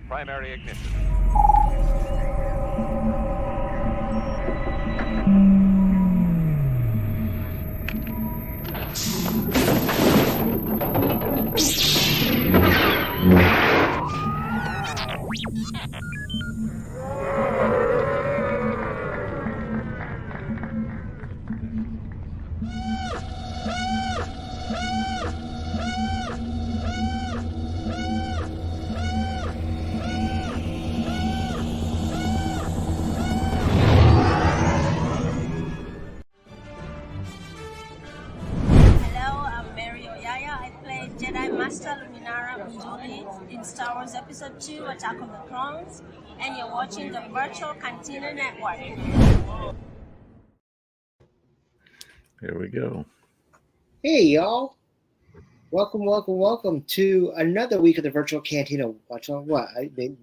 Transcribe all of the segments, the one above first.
Primary ignition. In Star Wars Episode 2, Attack of the Clones, and you're watching the Virtual Cantina Network. Here we go. Hey, y'all. Welcome to another week of the Virtual Cantina Watch-Along. What?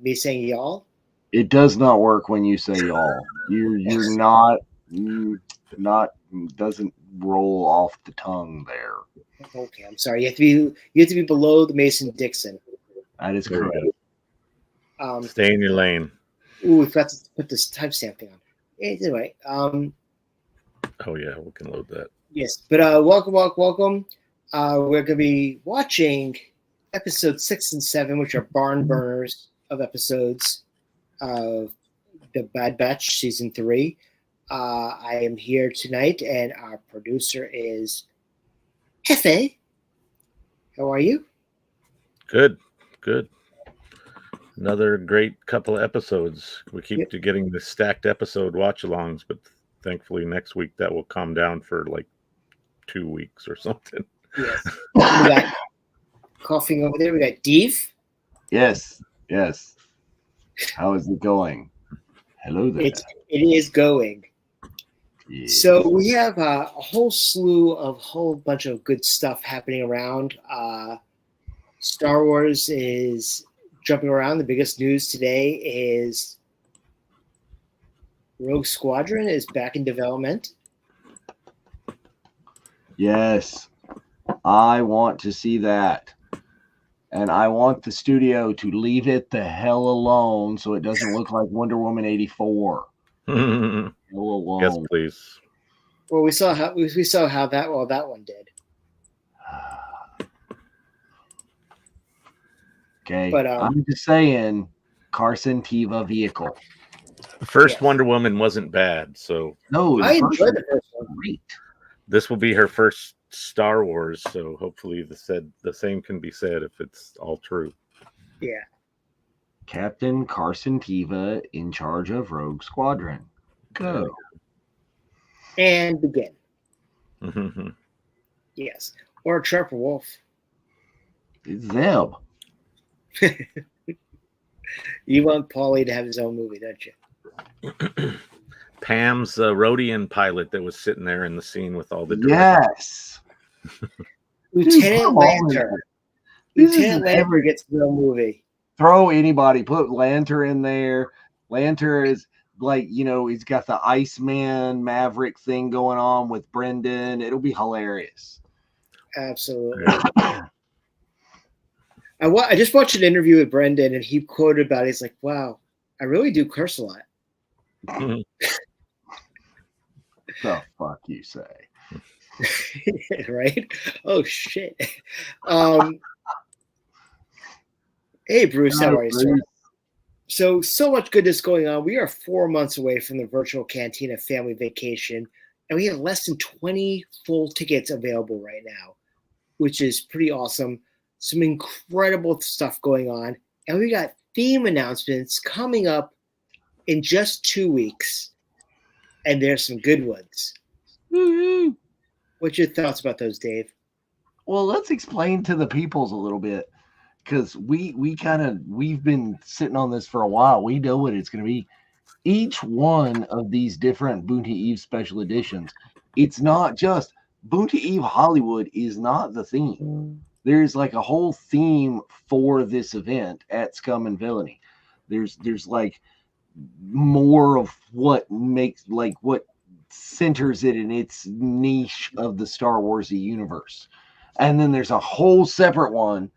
Me saying y'all? It does not work when you say y'all. You're not doesn't roll off the tongue there. Okay, I'm sorry. You have to be below the Mason-Dixon. That is correct. Stay in your lane. Ooh, we forgot to put this timestamp thing on. Anyway, oh yeah, we can load that. Yes, but welcome. We're going to be watching episode 6 and 7, which are barn burners of episodes of the Bad Batch season 3. I am here tonight, and our producer is Hefe. How are you? Good. Another great couple of episodes. We keep getting the stacked episode watch-alongs, but thankfully next week that will calm down for like 2 weeks or something. Yes. We got coughing over there. We got Dave. Yes. How is it going? Hello there. It is going. Yes. So we have a whole bunch of good stuff happening around. Star Wars is jumping around. The biggest news today is Rogue Squadron is back in development. Yes. I want to see that. And I want the studio to leave it the hell alone so it doesn't look like Wonder Woman 84. Hell alone. Yes, please. Well, we saw how that one did. Okay. But I'm just saying, Carson Teva vehicle. The first Wonder Woman wasn't bad, so No, I enjoyed the first one. Great. this will be her first Star Wars, so hopefully the same can be said if it's all true. Yeah. Captain Carson Teva in charge of Rogue Squadron. Go. And begin. Mm-hmm. Yes. Or Trevor Wolf. It's them. You want Paulie to have his own movie, don't you? Pam's Rhodian pilot that was sitting there in the scene with all the Yes. Lieutenant Lanter. This Lieutenant is Lanter gets his own movie. Throw anybody. Put Lanter in there. Lanter is like, he's got the Iceman Maverick thing going on with Brendan. It'll be hilarious. Absolutely. I just watched an interview with Brendan, and he quoted about it. He's like, wow, I really do curse a lot. The fuck you say? Right? Oh, shit. Hey, Bruce, how are you, sir? So much goodness going on. We are 4 months away from the Virtual Cantina family vacation, and we have less than 20 full tickets available right now, which is pretty awesome. Some incredible stuff going on, and we got theme announcements coming up in just 2 weeks, and there's some good ones. Mm-hmm. What's your thoughts about those, Dave? Well, let's explain to the peoples a little bit, because we've been sitting on this for a while. We know what it's going to be. Each one of these different Boonty Eve special editions, it's not just Boonty Eve Hollywood is not the theme. There's like a whole theme for this event at Scum and Villainy. There's like more of what makes, like, what centers it in its niche of the Star Wars universe. And then there's a whole separate one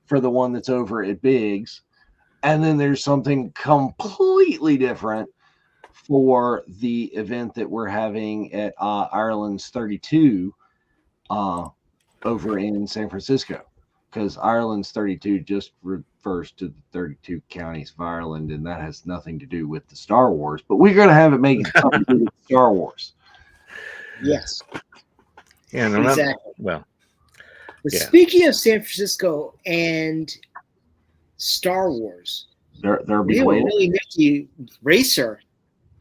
for the one that's over at Biggs. And then there's something completely different for the event that we're having at Ireland's 32 over in San Francisco, because Ireland's 32 just refers to the 32 counties of Ireland, and that has nothing to do with the Star Wars, but we're going to have it make something to do with Star Wars. Yes. Yeah, no, exactly. Well, but yeah. Speaking of San Francisco and Star Wars, They're we have a really nifty racer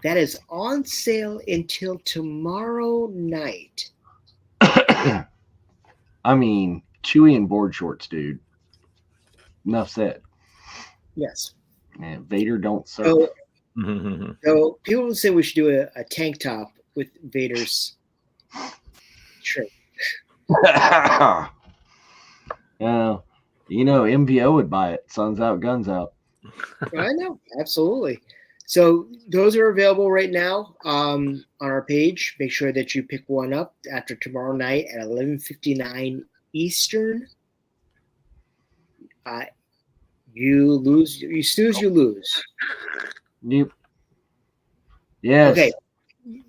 that is on sale until tomorrow night. I mean, Chewie in board shorts, dude. Enough said. Yes. Man, Vader don't serve. So people would say we should do a tank top with Vader's shirt. MVO would buy it. Sun's out, guns out. I know, absolutely. So those are available right now on our page. Make sure that you pick one up after tomorrow night at 11:59 Eastern. You lose, you snooze, you lose. Yep. Yes. Okay.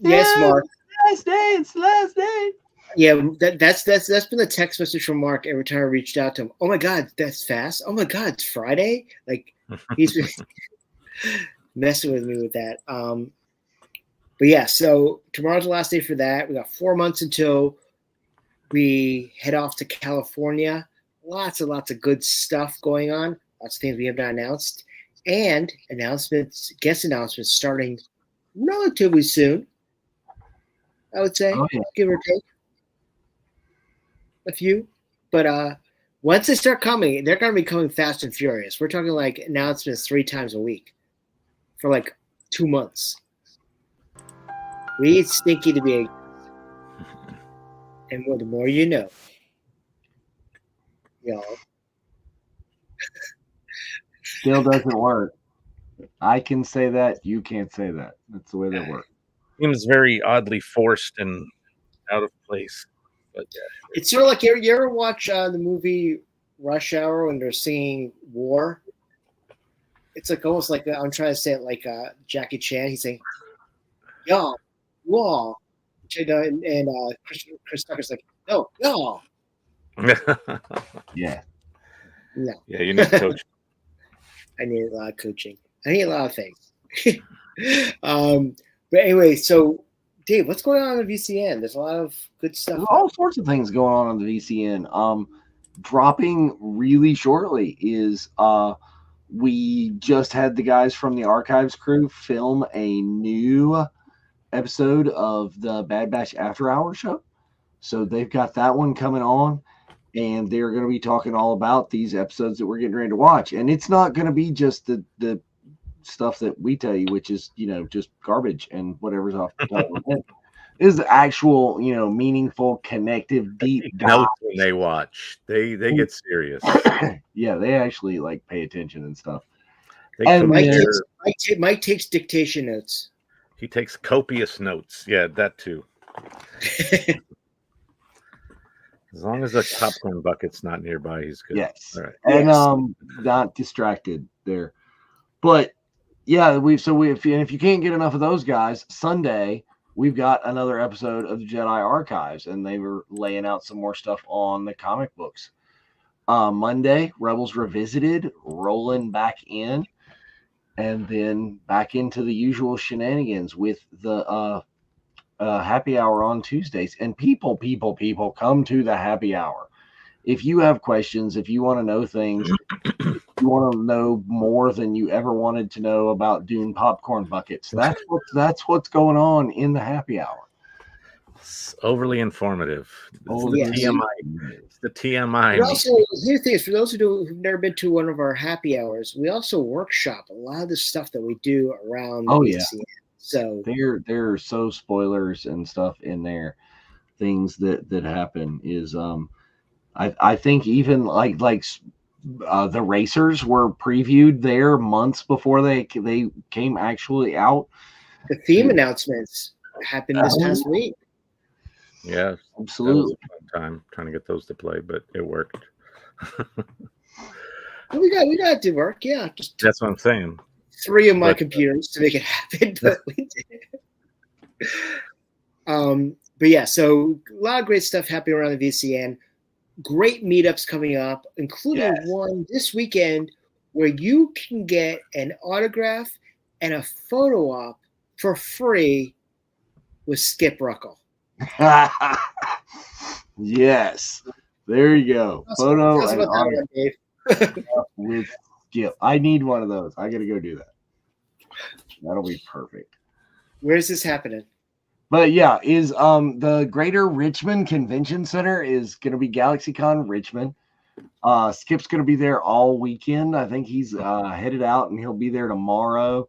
Yes, Mark. Last day. It's the last day. Yeah, that's been the text message from Mark every time I reached out to him. Oh my God, that's fast. Oh my God, it's Friday. Like he's been messing with me with that. But yeah, so tomorrow's the last day for that. We got 4 months until we head off to California. Lots and lots of good stuff going on. Lots of things we have not announced. And guest announcements starting relatively soon. I would say, give or take a few. But once they start coming, they're going to be coming fast and furious. We're talking like announcements 3 times a week for like 2 months. We need Stinky to be and the more you know. Y'all. Still doesn't work. I can say that. You can't say that. That's the way that works. Seems very oddly forced and out of place. But yeah. It's sort of like you ever watch the movie Rush Hour when they're singing War? It's like almost like I'm trying to say it like Jackie Chan. He's saying, "Y'all, wall," and Chris Tucker's like, "No, y'all." Yeah. No. Yeah, you need coach. I need a lot of coaching. I need a lot of things. But anyway, so Dave, what's going on VCN? There's a lot of good stuff. There's all sorts of things going on the VCN. Dropping really shortly is we just had the guys from the archives crew film a new episode of the Bad Batch After Hours show. So they've got that one coming on, and they're going to be talking all about these episodes that we're getting ready to watch. And it's not going to be just the stuff that we tell you, which is, just garbage and whatever's off the top of the head. Is the actual, meaningful, connective, deep notes when they watch. They get serious. Yeah, they actually pay attention and stuff. And Mike takes dictation notes. He takes copious notes. Yeah, that too. As long as the popcorn bucket's not nearby, he's good. Yes. All right. And not distracted there. But yeah, if you can't get enough of those guys, Sunday we've got another episode of the Jedi Archives, and they were laying out some more stuff on the comic books. Monday, Rebels Revisited, rolling back in, and then back into the usual shenanigans with the happy hour on Tuesdays. And people come to the happy hour. If you have questions, if you want to know things, if you want to know more than you ever wanted to know about Dune popcorn buckets, that's what's going on in the happy hour. It's overly informative. It's the TMI. Also, here's the thing: for those who've never been to one of our happy hours, we also workshop a lot of the stuff that we do around. VCN. So there are so spoilers and stuff in there. Things that happen is I think even like the racers were previewed there months before they came actually out. The theme announcements happened this past week. Yeah, absolutely. That was a fun time trying to get those to play, but it worked. We got to do work. Yeah, just That's what I'm saying. 3 of my But- computers to make it happen, but we did. But yeah, so a lot of great stuff happening around the VCN. Great meetups coming up, including one this weekend where you can get an autograph and a photo op for free with Skip Ruckle. Yes, there you go. Photo Tell us and about that one, Dave. with Skip. I need one of those. I got to go do that. That'll be perfect. Where's this happening? But yeah, is the Greater Richmond Convention Center is going to be GalaxyCon Richmond. Skip's going to be there all weekend. I think he's headed out and he'll be there tomorrow.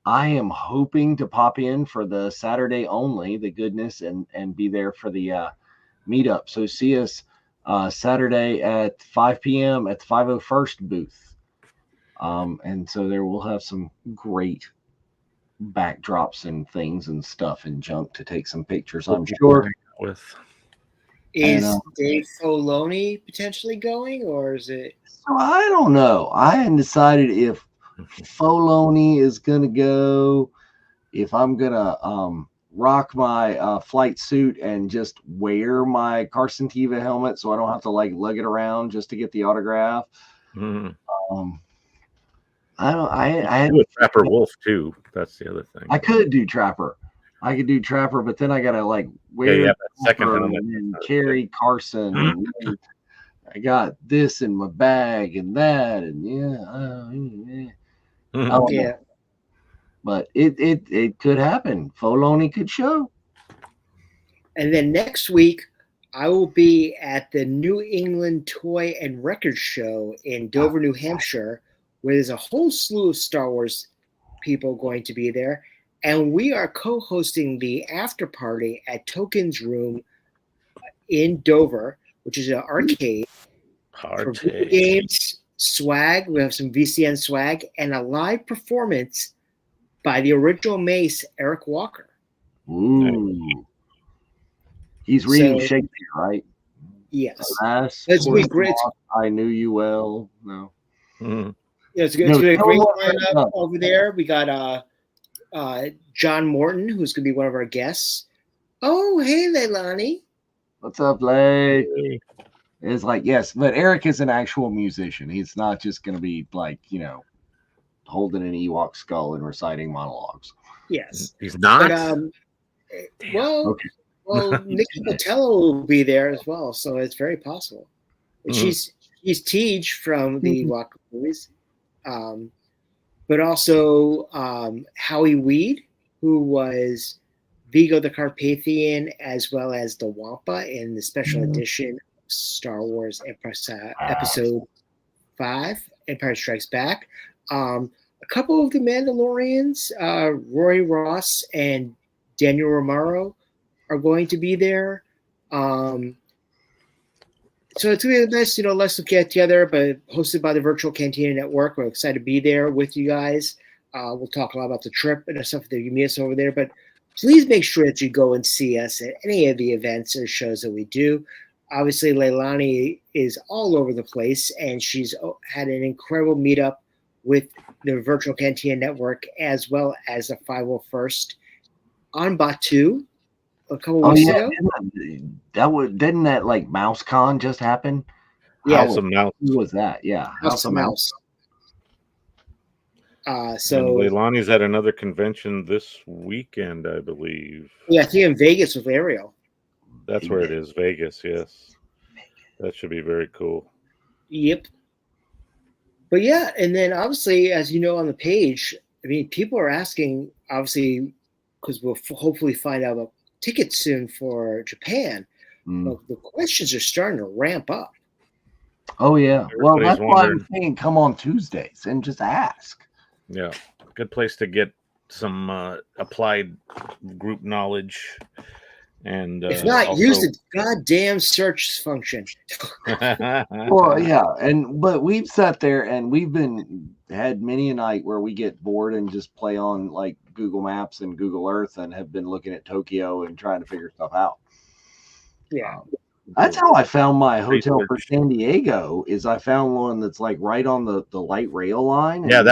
I am hoping to pop in for the Saturday only, the goodness, and be there for the meetup. So see us Saturday at 5 p.m. at the 501st booth. And so there we'll have some great backdrops and things and stuff and junk to take some pictures, I'm sure. With Is Dave Filoni potentially going, or is it? So I don't know. I hadn't decided if Filoni is gonna go, if I'm gonna rock my flight suit and just wear my Carson Teva helmet so I don't have to like lug it around just to get the autograph. I don't. I had do a Trapper Wolf too. That's the other thing. I could do Trapper. I could do Trapper, but then I gotta like wear that second Trapper helmet. and carry Carson. And I got this in my bag and that, and Yeah. But it could happen. Filoni could show. And then next week, I will be at the New England Toy and Record Show in Dover, New Hampshire, where there's a whole slew of Star Wars people going to be there. And we are co-hosting the after party at Tokens Room in Dover, which is an arcade. For video games, swag. We have some VCN swag and a live performance by the original Mace, Eric Walker. Ooh. He's reading So- Shakespeare, right? Yes. Last It's gonna be great. I knew you well. No. Yeah, it's gonna be a great lineup over there. We got John Morton, who's gonna be one of our guests. Oh, hey, Leilani. What's up, Lay? It's like, yes, but Eric is an actual musician. He's not just going to be like, holding an Ewok skull and reciting monologues. Yes. He's not. But, well, Nikki Botello will be there as well, so it's very possible. And she's Tej from the Ewok movies, but also Howie Weed, who was Vigo the Carpathian, as well as the Wampa in the special edition of Star Wars Episode 5, Empire Strikes Back. A couple of the Mandalorians, Roy Ross and Daniel Romero, are going to be there. So it's going to be nice, let's get together, but hosted by the Virtual Cantina Network. We're excited to be there with you guys. We'll talk a lot about the trip and stuff that you meet us over there, but please make sure that you go and see us at any of the events or shows that we do. Obviously, Leilani is all over the place, and she's had an incredible meetup with the Virtual Cantina Network as well as the 501st on Batu a couple weeks ago. Didn't that like MouseCon just happen? Yeah, House of Mouse. Who was that? Yeah, House of Mouse. And So Leilani's at another convention this weekend, I believe. yeah, I think in Vegas with Ariel. That's where it is, Vegas. Yes, that should be very cool. Yep. But yeah, and then obviously, as you know on the page, I mean, people are asking, obviously, because we'll hopefully find out about tickets soon for Japan. But the questions are starting to ramp up. Oh yeah. Well, Everybody's that's why I'm wondering. saying come on Tuesdays and just ask. Yeah, good place to get some applied group knowledge. And If not, also... use the goddamn search function. Well, yeah, but we've sat there and we've had many a night where we get bored and just play on like Google Maps and Google Earth and have been looking at Tokyo and trying to figure stuff out. Yeah. That's how I found my hotel for research. San Diego. Is I found one that's like right on the light rail line. Yeah,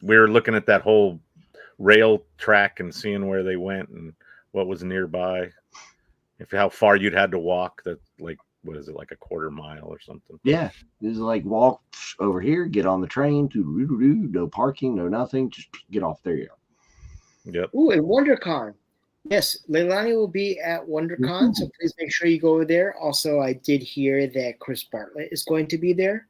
we were looking at that whole rail track and seeing where they went and what was nearby. How far you'd had to walk. That like what is it, like a quarter mile or something? Yeah, this is like walk over here, get on the train, no parking, no nothing, just get off there. Yep. Ooh, and WonderCon. Yes, Leilani will be at WonderCon, so please make sure you go over there. Also, I did hear that Chris Bartlett is going to be there.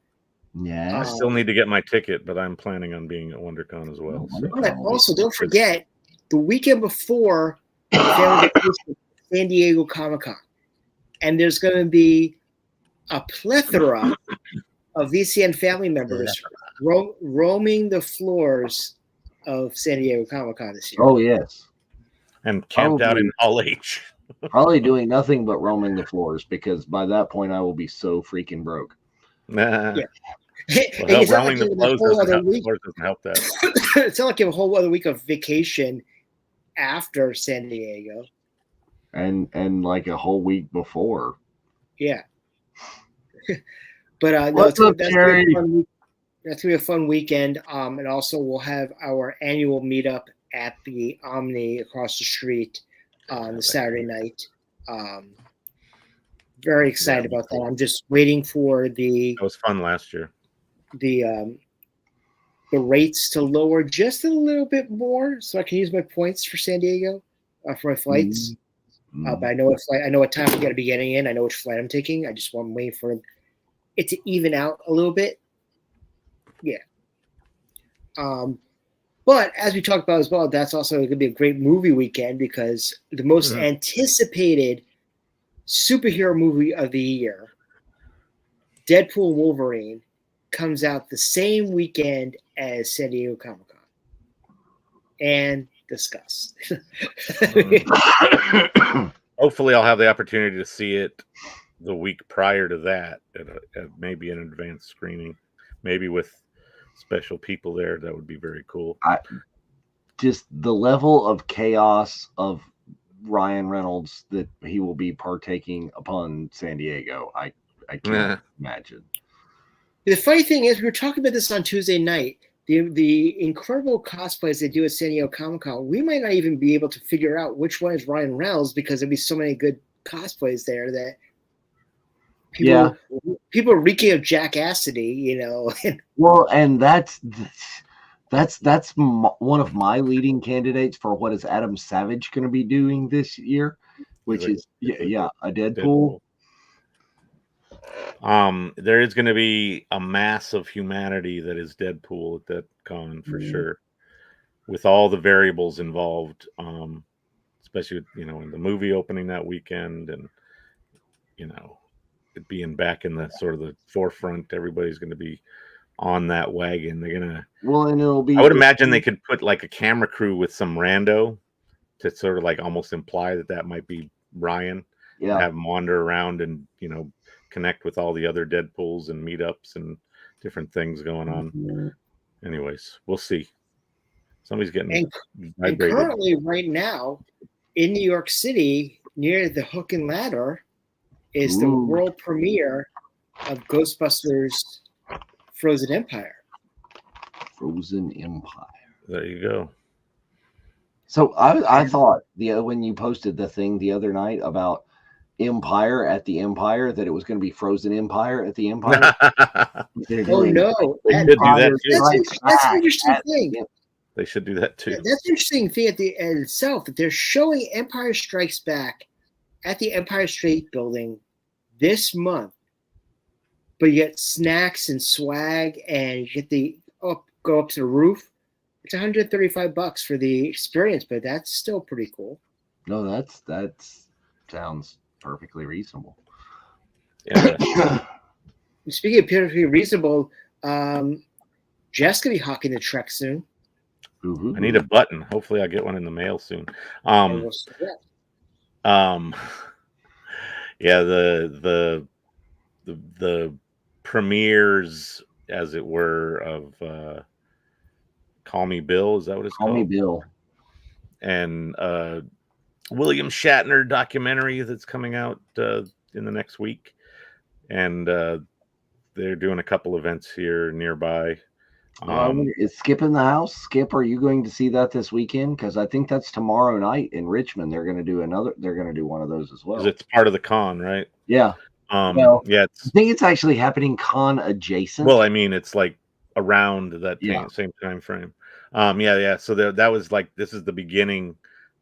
Yeah. I still need to get my ticket, but I'm planning on being at WonderCon as well. So. But also, don't forget the weekend before San Diego Comic-Con, and there's going to be a plethora of VCN family members roaming the floors of San Diego Comic-Con this year. Oh yes, and camped out in Hall H. Probably doing nothing but roaming the floors, because by that point I will be so freaking broke. Nah. Yeah. Well, roaming the floors doesn't help that. It's not like you have a whole other week of vacation after San Diego. And like a whole week before. Yeah. But no, that's gonna be a fun weekend. And also we'll have our annual meetup at the Omni across the street on the Saturday night. Very excited about that. I'm just waiting for That was fun last year. The rates to lower just a little bit more, so I can use my points for San Diego for my flights. But I know what time I'm going to be getting in. I know which flight I'm taking. I just want to wait for it to even out a little bit. Yeah. But as we talked about as well, that's also going to be a great movie weekend, because the most anticipated superhero movie of the year, Deadpool & Wolverine, comes out the same weekend as San Diego Comic-Con. And discuss. Hopefully I'll have the opportunity to see it the week prior to that at maybe an advanced screening, maybe with special people there. That would be very cool. Just the level of chaos of Ryan Reynolds that he will be partaking upon San Diego, I can't imagine. The funny thing is, we were talking about this on Tuesday night. The incredible cosplays they do at San Diego Comic-Con, we might not even be able to figure out which one is Ryan Reynolds, because there'd be so many good cosplays there that people are reeking of jackassity, you know. Well, and that's one of my leading candidates for what is Adam Savage going to be doing this year, which is a Deadpool. There is going to be a mass of humanity that is Deadpool at that con for sure, with all the variables involved, especially in the movie opening that weekend, and it being back in the sort of the forefront. Everybody's going to be on that wagon. They're gonna and it'll be. I would imagine they could put like a camera crew with some rando to sort of like almost imply that might be Ryan. Yeah. Have him wander around and connect with all the other Deadpools and meetups and different things going on. Anyways, we'll see. Somebody's getting and currently right now in New York City near the Hook and Ladder is the world premiere of Ghostbusters Frozen Empire. Frozen Empire. There you go. So I thought when you posted the thing the other night about Empire at the Empire, that it was going to be Frozen Empire at the Empire. Oh no! That's an interesting thing. They should do that too. That's an interesting thing at the end itself, that they're showing Empire Strikes Back at the Empire State Building this month, but you get snacks and swag, and you get go up to the roof. It's $135 for the experience, but that's still pretty cool. No, that sounds perfectly reasonable. Yeah. Speaking of perfectly reasonable, Jeff's gonna be hawking the Trek soon. Mm-hmm. I need a button. Hopefully, I'll get one in the mail soon. Yeah, the premieres, as it were, of Call Me Bill. Is that what it's called? Call Me Bill. And William Shatner documentary that's coming out in the next week, and they're doing a couple events here nearby. Is Skip in the house? Skip, are you going to see that this weekend? Because I think that's tomorrow night in Richmond. They're going to do another. They're going to do one of those as well. Because it's part of the con, right? Yeah. Well, yeah. I think it's actually happening con adjacent. Well, I mean, it's like around that same time frame. Yeah. So that was like, this is the beginning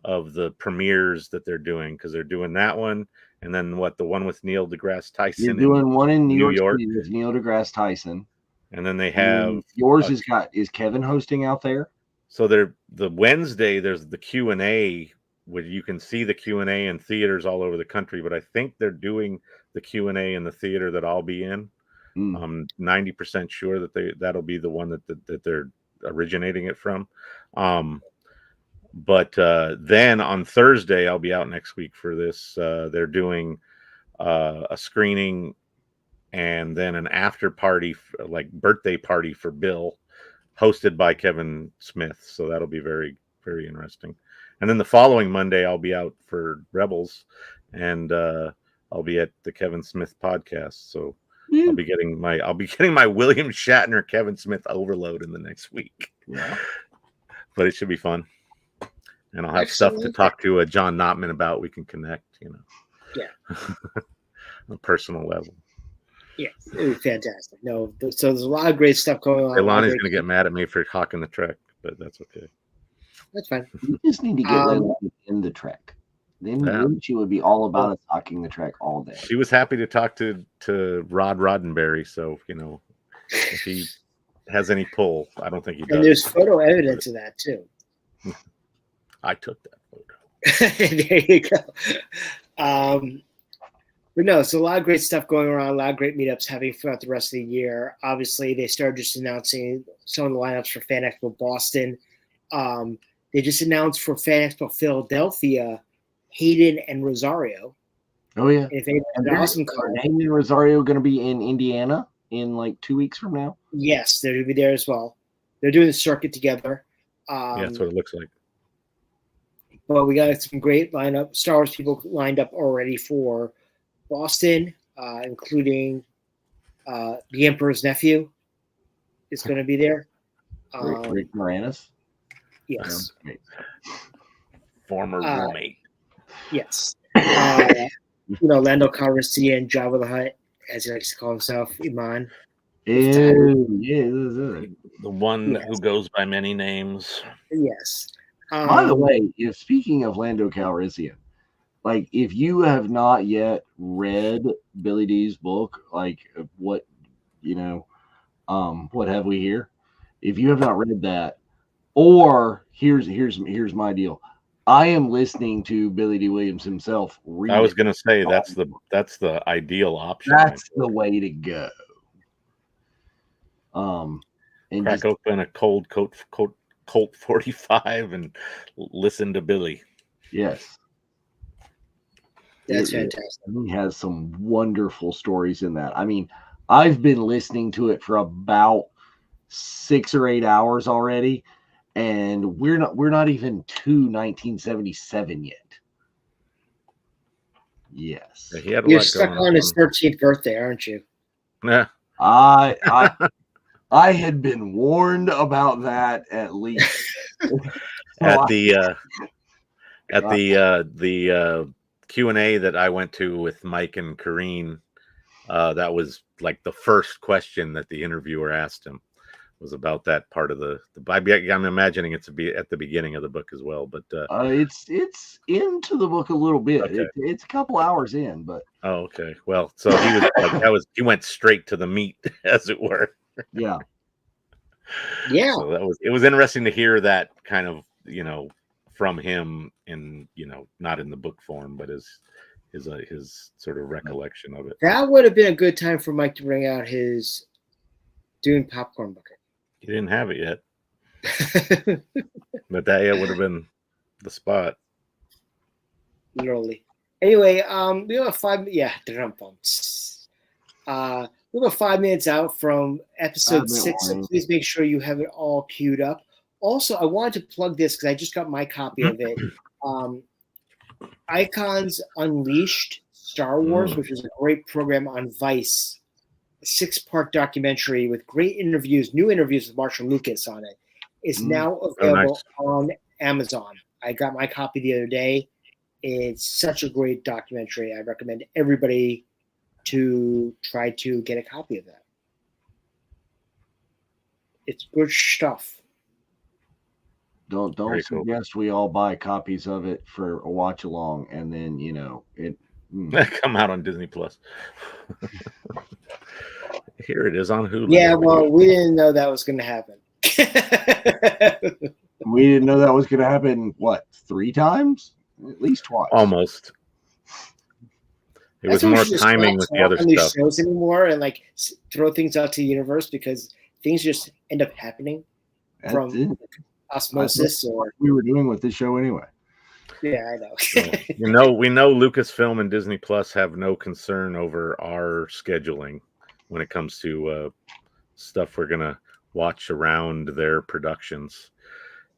of the premieres that they're doing, because they're doing that one, and then the one with Neil deGrasse Tyson. You're doing one in New York City with Neil deGrasse Tyson. And then they have yours is Kevin hosting out there? So the Wednesday there's the Q&A, where you can see the Q&A in theaters all over the country, but I think they're doing the Q&A in the theater that I'll be in. I'm 90% sure that that'll be the one that they're originating it from. But then on Thursday I'll be out next week for this. They're doing a screening and then an after party, like birthday party for Bill, hosted by Kevin Smith. So that'll be very, very interesting. And then the following Monday, I'll be out for Rebels, and I'll be at the Kevin Smith podcast. So I'll be getting my William Shatner, Kevin Smith overload in the next week. Yeah, but it should be fun, and I'll have stuff to talk to John Knopman about. We can connect, Yeah, on a personal level. Yeah, it was fantastic. No, so there's a lot of great stuff going on. Lonnie's going to get mad at me for hawking the Trek, but that's okay. That's fine. You just need to get in the Trek. Then she would be all about us hawking the Trek all day. She was happy to talk to Rod Roddenberry, so if he has any pull, I don't think he does. And there's photo evidence of that too. I took that photo. There you go. But no, so a lot of great stuff going around, a lot of great meetups happening throughout the rest of the year. Obviously, they started just announcing some of the lineups for Fan Expo Boston. They just announced for Fan Expo Philadelphia, Hayden and Rosario. Oh, yeah. And awesome card. Hayden and Rosario going to be in Indiana in like 2 weeks from now? Yes, they're going to be there as well. They're doing the circuit together. Yeah, that's what it looks like. But we got some great lineup. Star Wars people lined up already for Boston, including the Emperor's nephew is going to be there. Rick Moranis? Yes. Former roommate. Yes. Lando Calrissian and Jabba the Hutt, as he likes to call himself, Iman. The one who goes by many names. Yes. By the way, speaking of Lando Calrissian, like, if you have not yet read Billy D's book, like what have we here? If you have not read that, or here's my deal. I am listening to Billy D. Williams himself read. I was going to say that's the ideal option. That's the way to go. And crack open a cold Colt 45 and listen to Billy. Yes. That's fantastic. He has some wonderful stories in that. I mean, I've been listening to it for about 6 or 8 hours already, and we're not even to 1977 yet. Yes. Yeah, you're stuck on his 13th birthday, aren't you? Yeah. I had been warned about that at least. At the Q&A that I went to with Mike and Kareen, that was like the first question that the interviewer asked him was about that part of the I'm imagining it's at the beginning of the book as well, but it's into the book a little bit. Okay. It's a couple hours in, but okay. Well, so he was he went straight to the meat, as it were. Yeah. Yeah. So it was interesting to hear that kind of, from him in, not in the book form, but his sort of recollection of it. That would have been a good time for Mike to bring out his Dune popcorn bucket. He didn't have it yet. But that would have been the spot. Literally. Anyway, we have 5 we're about 5 minutes out from episode 6, so please make sure you have it all queued up. Also, I wanted to plug this because I just got my copy of it. Icons Unleashed Star Wars, which is a great program on Vice, a 6-part documentary with great interviews, new interviews with Marshall Lucas on it, is now available on Amazon. I got my copy the other day. It's such a great documentary. I recommend everybody to try to get a copy of that. It's good stuff. Don't suggest we all buy copies of it for a watch along, and then it come out on Disney Plus. Here it is on Hulu. Yeah, well, we didn't know that was going to happen. We didn't know that was going to happen. What, 3 times? At least twice. Almost. It was more timing with the other stuff. Shows anymore and like throw things out to the universe because things just end up happening from osmosis or we were doing with this show anyway. Yeah, I know. So, we know Lucasfilm and Disney Plus have no concern over our scheduling when it comes to stuff we're gonna watch around their productions.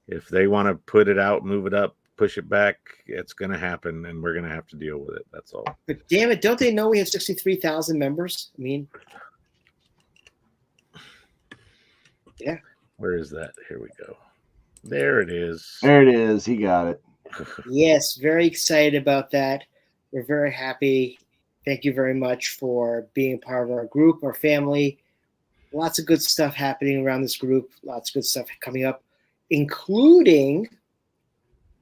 If they want to put it out, move it up, push it back, it's gonna happen, and we're gonna have to deal with it. That's all. But damn it, don't they know we have 63,000 members? I mean, yeah. Where is that? Here we go. There it is. There it is. He got it. Yes, very excited about that. We're very happy. Thank you very much for being part of our group, our family. Lots of good stuff happening around this group. Lots of good stuff coming up, including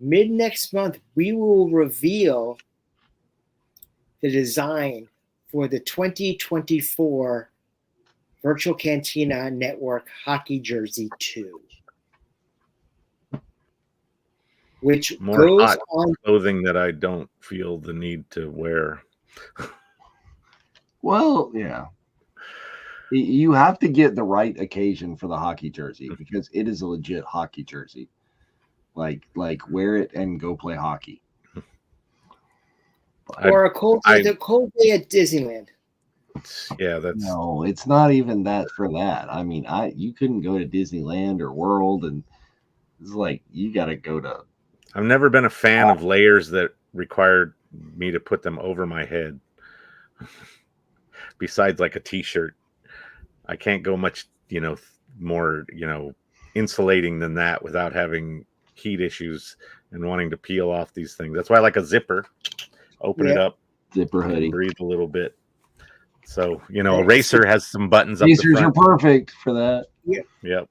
mid next month, we will reveal the design for the 2024 Virtual Cantina Network Hockey Jersey 2. Which more goes hot on clothing that I don't feel the need to wear. Well, yeah. You have to get the right occasion for the hockey jersey because it is a legit hockey jersey. Like wear it and go play hockey. Or a cold day at Disneyland. Yeah, that's no, it's not even that for that. I mean, you couldn't go to Disneyland or World, and it's like you got to go to. I've never been a fan of layers that required me to put them over my head. Besides, like a T-shirt, I can't go much, more, insulating than that without having heat issues and wanting to peel off these things. That's why I like a zipper. Open it up, zipper hoodie, breathe a little bit. So a racer has some buttons. Racers are perfect for that. Yep.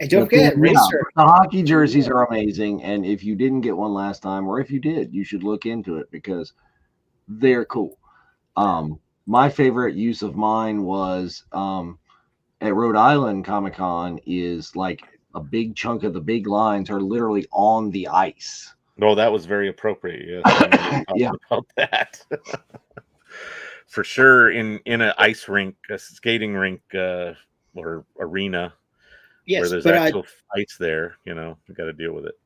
And don't forget, racer. The hockey jerseys are amazing, and if you didn't get one last time, or if you did, you should look into it because they're cool. My favorite use of mine was at Rhode Island Comic-Con is like a big chunk of the big lines are literally on the ice. No, that was very appropriate. Yes, yeah, about that. For sure, in an ice rink, a skating rink, or arena, yes, where there's actual fights there, we got to deal with it.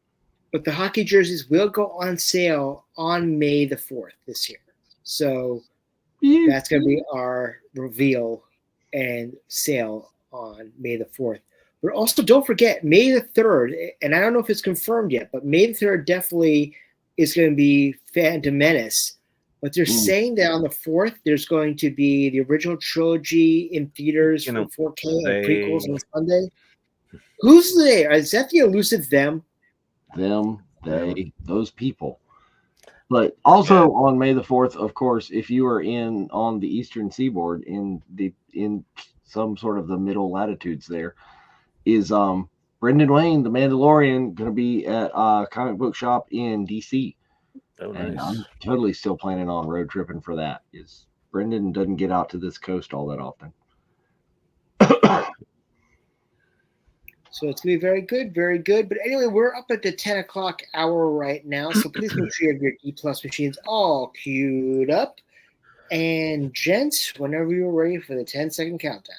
But the hockey jerseys will go on sale on May the 4th this year. So that's going to be our reveal and sale on May the 4th. But also, don't forget, May the 3rd, and I don't know if it's confirmed yet, but May the 3rd definitely is going to be Phantom Menace. But they're saying that on the 4th, there's going to be the original trilogy in theaters for 4K and prequels on Sunday. Who's there? Is that the elusive them? Them, they, those people. But also on May the 4th, of course, if you are on the Eastern Seaboard in some sort of the middle latitudes, there is Brendan Wayne, the Mandalorian, going to be at a comic book shop in DC. Oh, nice. And I'm totally still planning on road tripping for that. Is Brendan doesn't get out to this coast all that often. So it's going to be very good, very good. But anyway, we're up at the 10 o'clock hour right now. So please make sure you have your D+ machines all queued up. And gents, whenever you're ready for the 10-second countdown.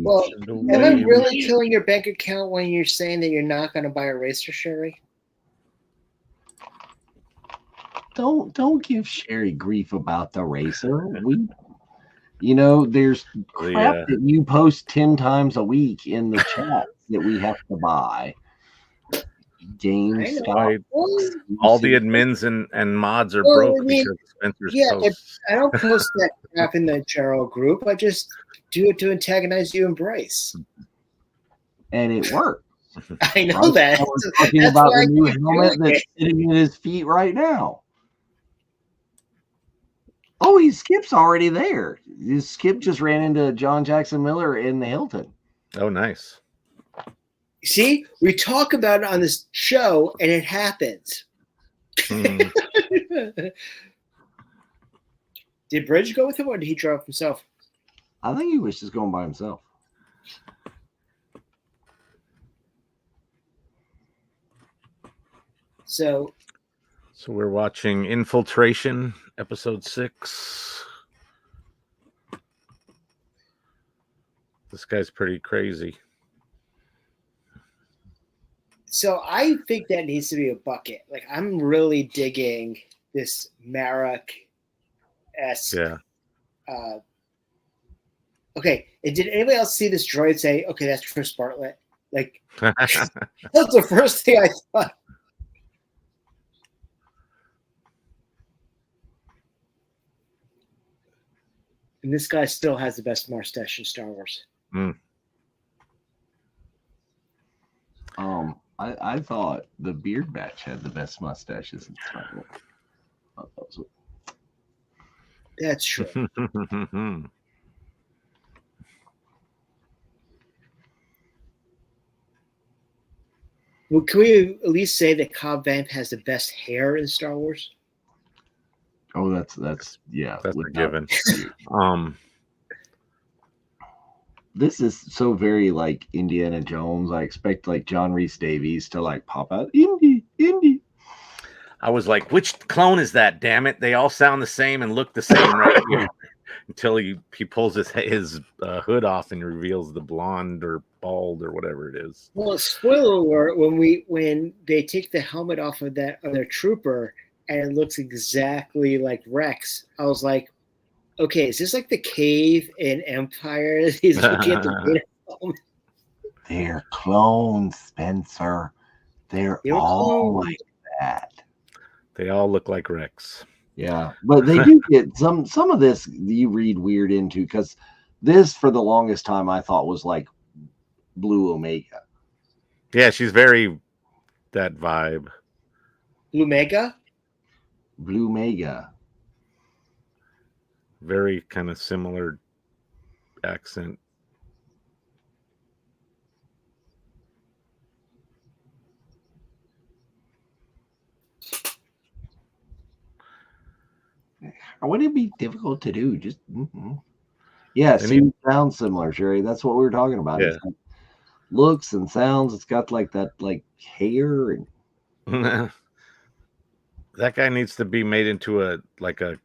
Well, am I really killing your bank account when you're saying that you're not going to buy a racer, Sherry? don't give Sherry grief about the racer. There's crap that you post 10 times a week in the chat that we have to buy. Games, all the admins and mods are broke because of Spencer's posts. I don't post that crap in the general group. I just do it to antagonize you and Bryce. And it works. I know that. We're talking about the new helmet that's sitting at his feet right now. Oh, Skip's already there. Skip just ran into John Jackson Miller in the Hilton. Oh, nice. See, we talk about it on this show, and it happens. Did Bridge go with him, or did he drive himself? I think he was just going by himself. So we're watching Infiltration, episode 6. This guy's pretty crazy. So I think that needs to be a bucket. Like, I'm really digging this Marek-esque. Yeah. Okay. And did anybody else see this droid say, okay, that's Chris Bartlett? Like, that's the first thing I thought. And this guy still has the best mustache in Star Wars. I thought the Beard Batch had the best mustaches in Star Wars. That's true. Well, can we at least say that Cobb Vanth has the best hair in Star Wars? Oh, that's a given. This is so very like Indiana Jones. I expect like John Rhys Davies to like pop out. Indy. I was like, which clone is that? Damn it! They all sound the same and look the same right here. Until he pulls his hood off and reveals the blonde or bald or whatever it is. Well, spoiler alert: when they take the helmet off of that other trooper and it looks exactly like Rex, I was like, okay, is this like the cave in Empire? He's looking at the helmet. They're clones, Spencer. They're all like that. They all look like Rex. Yeah, but they do get some of this you read weird into, because this for the longest time I thought was like Blue Omega. Yeah, she's very that vibe. Blue Mega? Blue Mega. Very kind of similar accent. Would it be difficult to do? Just yeah, see, sounds similar, Sherry. That's what we were talking about. Yeah. Like looks and sounds. It's got like that, like hair and. That guy needs to be made into a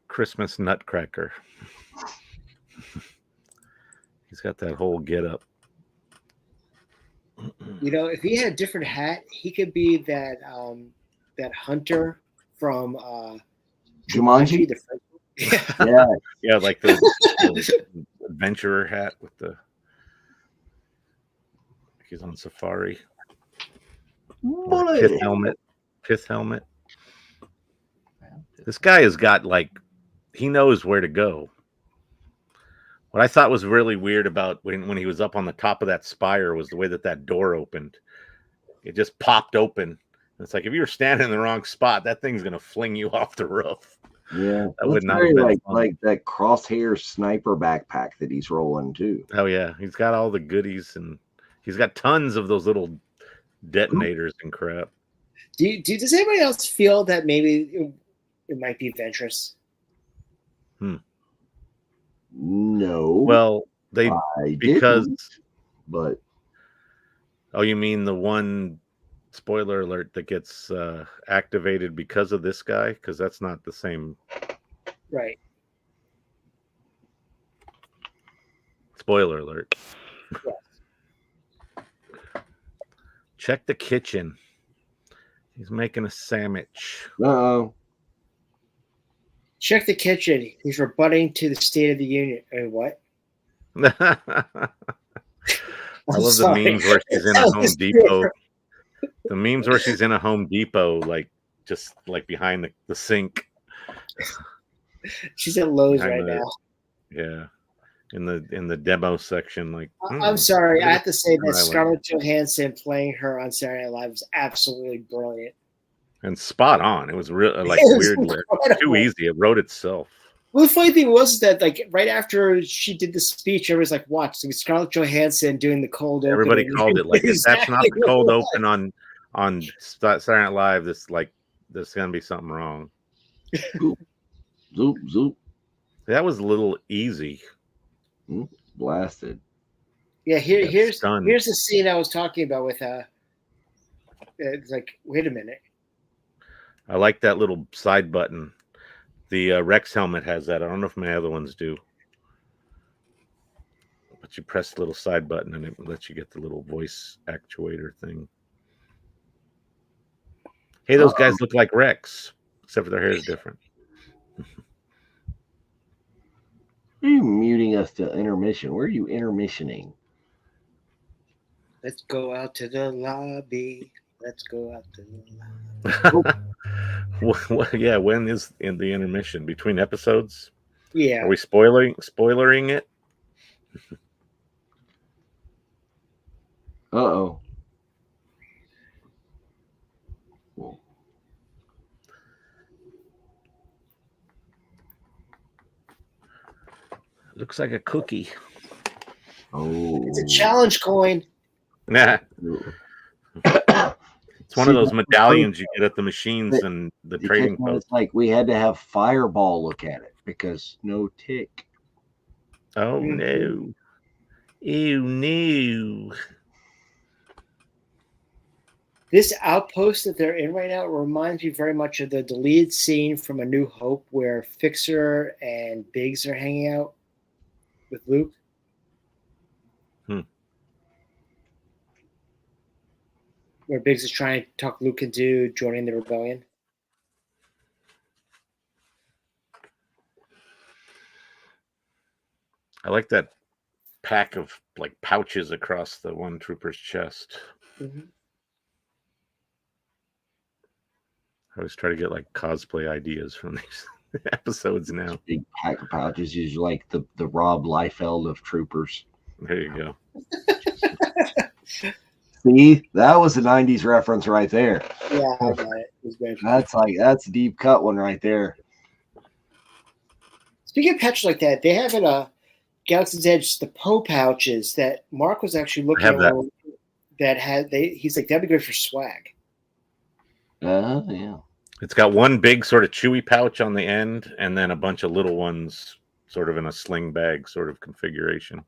Christmas nutcracker. He's got that whole get up. You know, if he had a different hat, he could be that hunter from Jumanji. Yeah, like the adventurer hat with the. He's on safari. Pith helmet. This guy has got he knows where to go. What I thought was really weird about when he was up on the top of that spire was the way that door opened. It just popped open. It's like if you were standing in the wrong spot, that thing's gonna fling you off the roof. Yeah, that would not have been like that crosshair sniper backpack that he's rolling too. Oh yeah, he's got all the goodies and he's got tons of those little detonators and crap. Does anybody else feel that maybe it might be Ventress? No. Well, but oh, you mean the one? Spoiler alert, that gets activated because of this guy, because that's not the same. Right. Spoiler alert. Yes. Check the kitchen. He's making a sandwich. Uh-oh. Check the kitchen. He's rebutting to the State of the Union. What? I love the memes where she's in a Home Depot. The memes where she's in a Home Depot, like just like behind the sink. She's at Lowe's Behind right now. Yeah, in the demo section. Like, I'm sorry, I have to say that Scarlett Johansson playing her on Saturday Night Live was absolutely brilliant and spot on. It was real, like weirdly too easy. It wrote itself. Well, the funny thing was that, like, right after she did the speech, everybody's like, "Watch, so Scarlett Johansson doing the cold open." Everybody called it like, if that's not the cold open on Saturday Night Live, there's gonna be something wrong. Zoop, zoop. That was a little easy. Blasted. Yeah, here's the scene I was talking about with it's like, wait a minute. I like that little side button. The Rex helmet has that. I don't know if my other ones do. But you press the little side button and it lets you get the little voice actuator thing. Hey, those guys look like Rex, except for their hair is different. Are you muting us to intermission? Where are you intermissioning? Let's go out to the lobby. Let's go out to the lobby. Yeah, when is in the intermission between episodes? Yeah. Are we spoilering it? Uh-oh. Looks like a cookie. Oh, it's a challenge coin. Nah. It's one of those medallions you get at the machines and the trading post. It's like we had to have Fireball look at it because no tick. Oh no. Ew, no. This outpost that they're in right now reminds me very much of the deleted scene from A New Hope where Fixer and Biggs are hanging out with Luke. Where Biggs is trying to talk Luke into joining the rebellion. I like that pack of like pouches across the one trooper's chest. Mm-hmm. I always try to get like cosplay ideas from these episodes now. Big pack of pouches is like the Rob Liefeld of troopers. There you go. See, that was a 90s reference right there. Yeah, I got it. It was good. That's a deep cut one right there. Speaking of pouches like that, they have at Galaxy's Edge the Poe pouches that Mark was actually looking at. He's like, that'd be good for swag. Yeah. It's got one big sort of chewy pouch on the end, and then a bunch of little ones, sort of in a sling bag sort of configuration.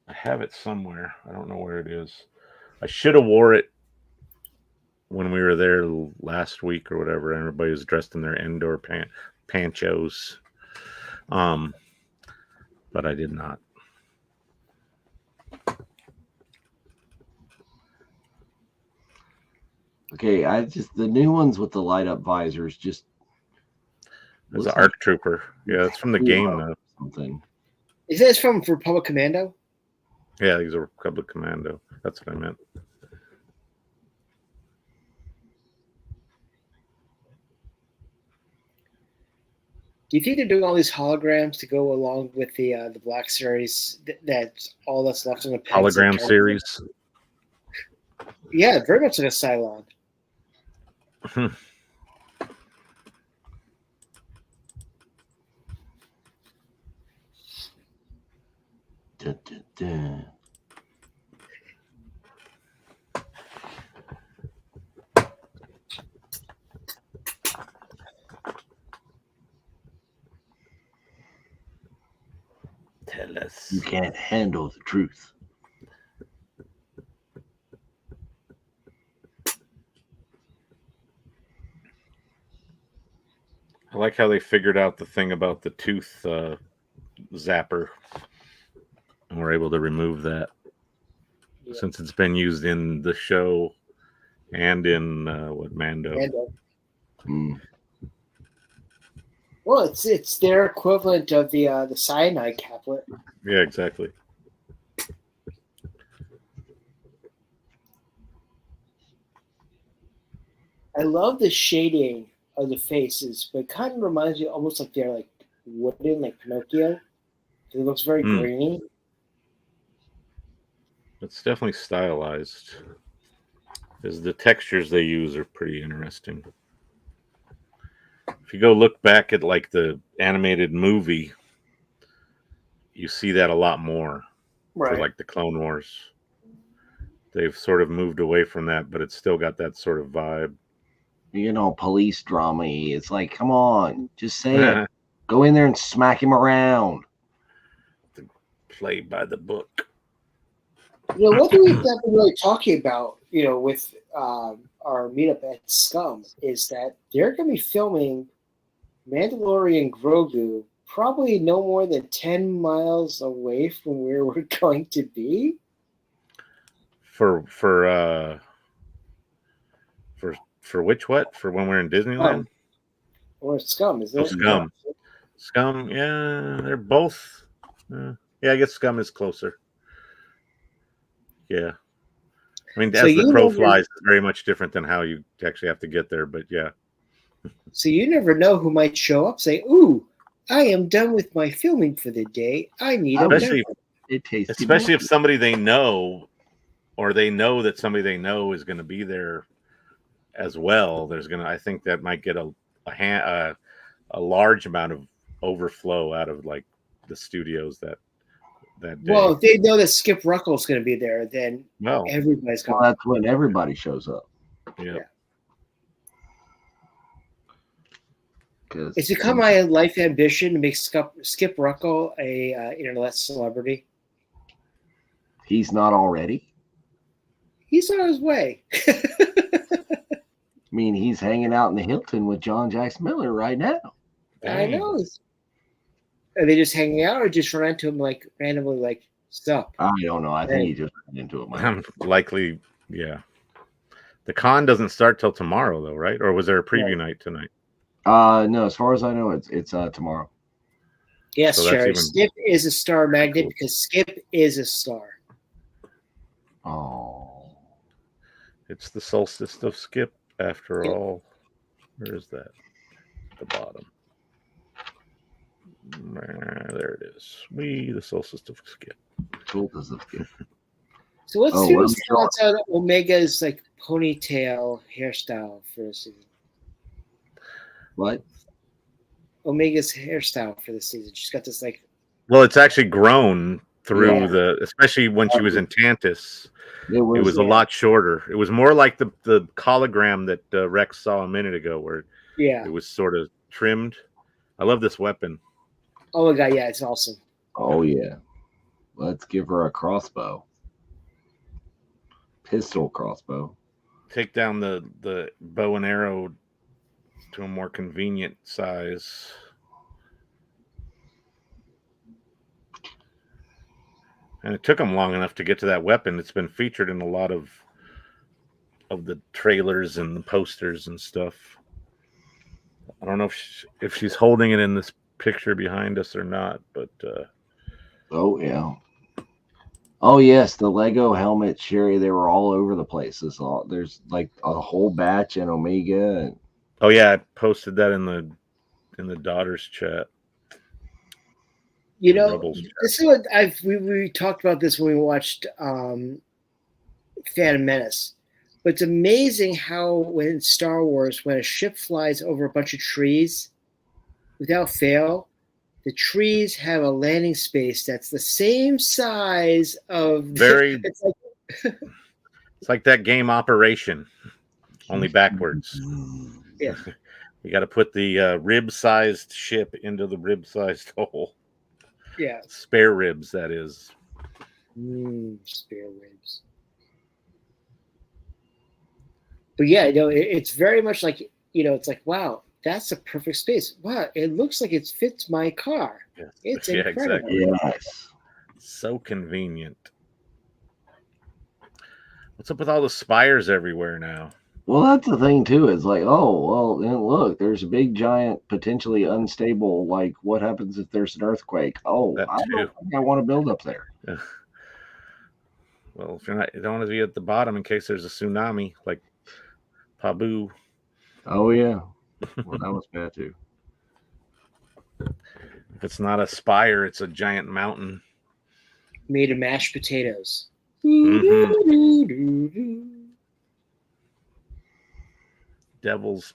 I have it somewhere. I don't know where it is. I should have wore it when we were there last week or whatever. Everybody was dressed in their Endor panchos. But I did not. Okay, the new ones with the light up visors just. There's an ARC Trooper. Yeah, it's from the game though. Something. Is this from Republic Commando? Yeah, these are Republic Commando. That's what I meant. Do you think they're doing all these holograms to go along with the Black Series? That's all that's left on the hologram series. Yeah, very much like a Cylon. Dun, dun, dun. Tell us. You can't handle the truth. I like how they figured out the thing about the tooth zapper, and we're able to remove that since it's been used in the show and in Mando. Mm. Well, it's their equivalent of the cyanide caplet. Yeah, exactly. I love the shading of the faces, but it kind of reminds you almost like they're like wooden, like Pinocchio. It looks very grainy. It's definitely stylized. Because the textures they use are pretty interesting. If you go look back at like the animated movie, you see that a lot more. Right. For like the Clone Wars. They've sort of moved away from that, but it's still got that sort of vibe. You know, police drama. It's like, come on, just say it. Go in there and smack him around. Play by the book. You know, what do we've not been really talking about, you know, with our meetup at Scum is that they're going to be filming Mandalorian Grogu probably no more than 10 miles away from where we're going to be. For which what? For when we're in Disneyland? Or Scum, is it? Scum. Scum, yeah, they're both. Yeah, I guess Scum is closer. Yeah. I mean, So as the crow flies, it's very much different than how you actually have to get there, but yeah. So you never know who might show up, say, ooh, I am done with my filming for the day. I need a Especially if somebody they know, or they know that somebody they know is going to be there as well. I think that might get a large amount of overflow out of like the studios that day. Well, if they know that Skip Ruckle's going to be there, then everybody's going. Well, that's when everybody shows up. Yeah. It's become my life ambition to make Skip Ruckle a internet celebrity. He's not already. He's on his way. I mean, he's hanging out in the Hilton with John Jax Miller right now. I know. Are they just hanging out, or just run into him like randomly, like sup? I don't know. I think he just ran into him. Likely, yeah. The con doesn't start till tomorrow, though, right? Or was there a preview night tonight? No. As far as I know, it's tomorrow. Yes, so Sherry. Skip is a star magnet because Skip is a star. Oh, it's the solstice of Skip, after all. Where is that? At the bottom. There it is. The solstice of Skip. Solstice of Skip. So let's see what's thoughts on Omega's like ponytail hairstyle for the season. What? Omega's hairstyle for the season. She's got this like. Well, it's actually grown through especially when she was in Tantus. It was a lot shorter. It was more like the hologram that Rex saw a minute ago, where it was sort of trimmed. I love this weapon. Oh my god, yeah, it's awesome. Oh yeah. Let's give her a crossbow. Pistol crossbow. Take down the bow and arrow to a more convenient size. And it took them long enough to get to that weapon. It's been featured in a lot of the trailers and the posters and stuff. I don't know if she's holding it in this picture behind us or not, but oh yeah. Oh yes, the Lego helmet, Sherry, they were all over the place. There's like a whole batch in Omega and oh yeah, I posted that in the daughter's chat. You know, this is what we talked about this when we watched Phantom Menace. But it's amazing how when Star Wars, when a ship flies over a bunch of trees, without fail, the trees have a landing space that's the same size of it's like that game Operation, only backwards. Yeah. You got to put the rib-sized ship into the rib-sized hole. Yeah. Spare ribs, that is. Spare ribs. But yeah, it's very much like, it's like, wow, that's a perfect space. Wow, it looks like it fits my car. Yes. It's incredible. Exactly. Yes. So convenient. What's up with all the spires everywhere now? Well, that's the thing too. It's like, oh, well, and look, there's a big, giant, potentially unstable. Like, what happens if there's an earthquake? Oh, That I too. don't think I want to build up there. Yeah. Well, if you don't want to be at the bottom in case there's a tsunami, like Pabu. Oh yeah, well, that was bad too. If it's not a spire, it's a giant mountain. Made of mashed potatoes. Devil's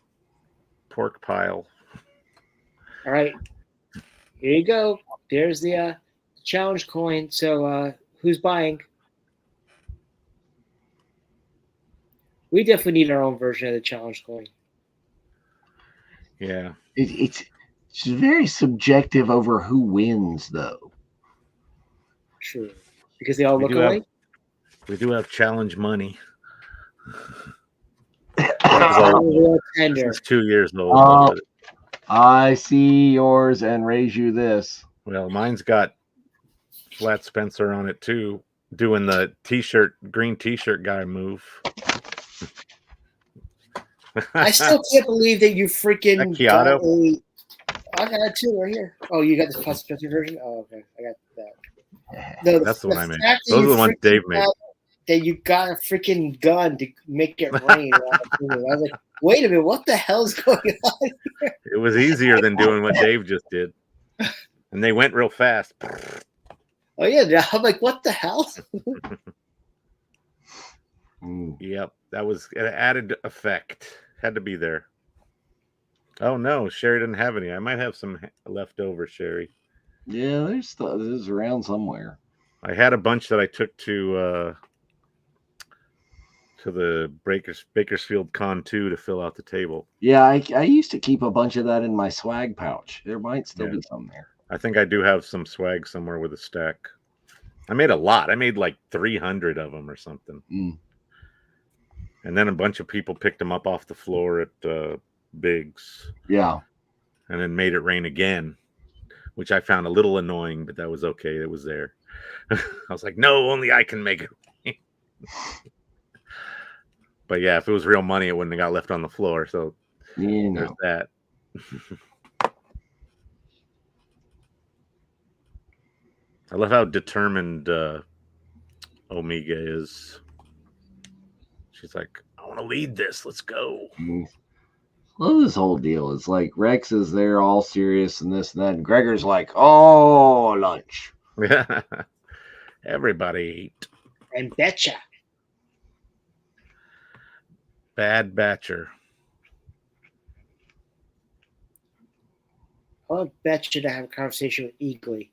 pork pile. All right, here you go. There's the challenge coin. So who's buying? We definitely need our own version of the challenge coin. Yeah. It's very subjective over who wins, though. True, because they all look alike. We do have challenge money. Tender. It's 2 years old. I see yours and raise you this. Well, mine's got Flat Spencer on it too, doing the green t-shirt guy move. I still can't believe that you freaking got I got it too right here. Oh, you got the Flat Spencer version? Oh, okay. I got that. That's the one I made. Those are the ones Dave made. That you got a freaking gun to make it rain. I was like, wait a minute, what the hell's going on here? It was easier than doing what Dave just did. And they went real fast. Oh, yeah. I'm like, what the hell? Yep. That was an added effect. Had to be there. Oh, no. Sherry didn't have any. I might have some left over, Sherry. Yeah, there's around somewhere. I had a bunch that I took to the Bakersfield Con 2 to fill out the table. Yeah, I used to keep a bunch of that in my swag pouch. There might still be some there. I think I do have some swag somewhere with a stack. I made a lot. I made like 300 of them or something. And then a bunch of people picked them up off the floor at Biggs. Yeah. And then made it rain again, which I found a little annoying, but that was okay. It was there. I was like, no, only I can make it rain. But yeah, if it was real money, it wouldn't have got left on the floor. So there's that. I love how determined Omega is. She's like, I want to lead this. Let's go. Love this whole deal. It's like Rex is there all serious and this and that. And Gregor's like, oh, lunch. Everybody eat. And betcha. Bad Batcher. I want Betcha to have a conversation with Eagly.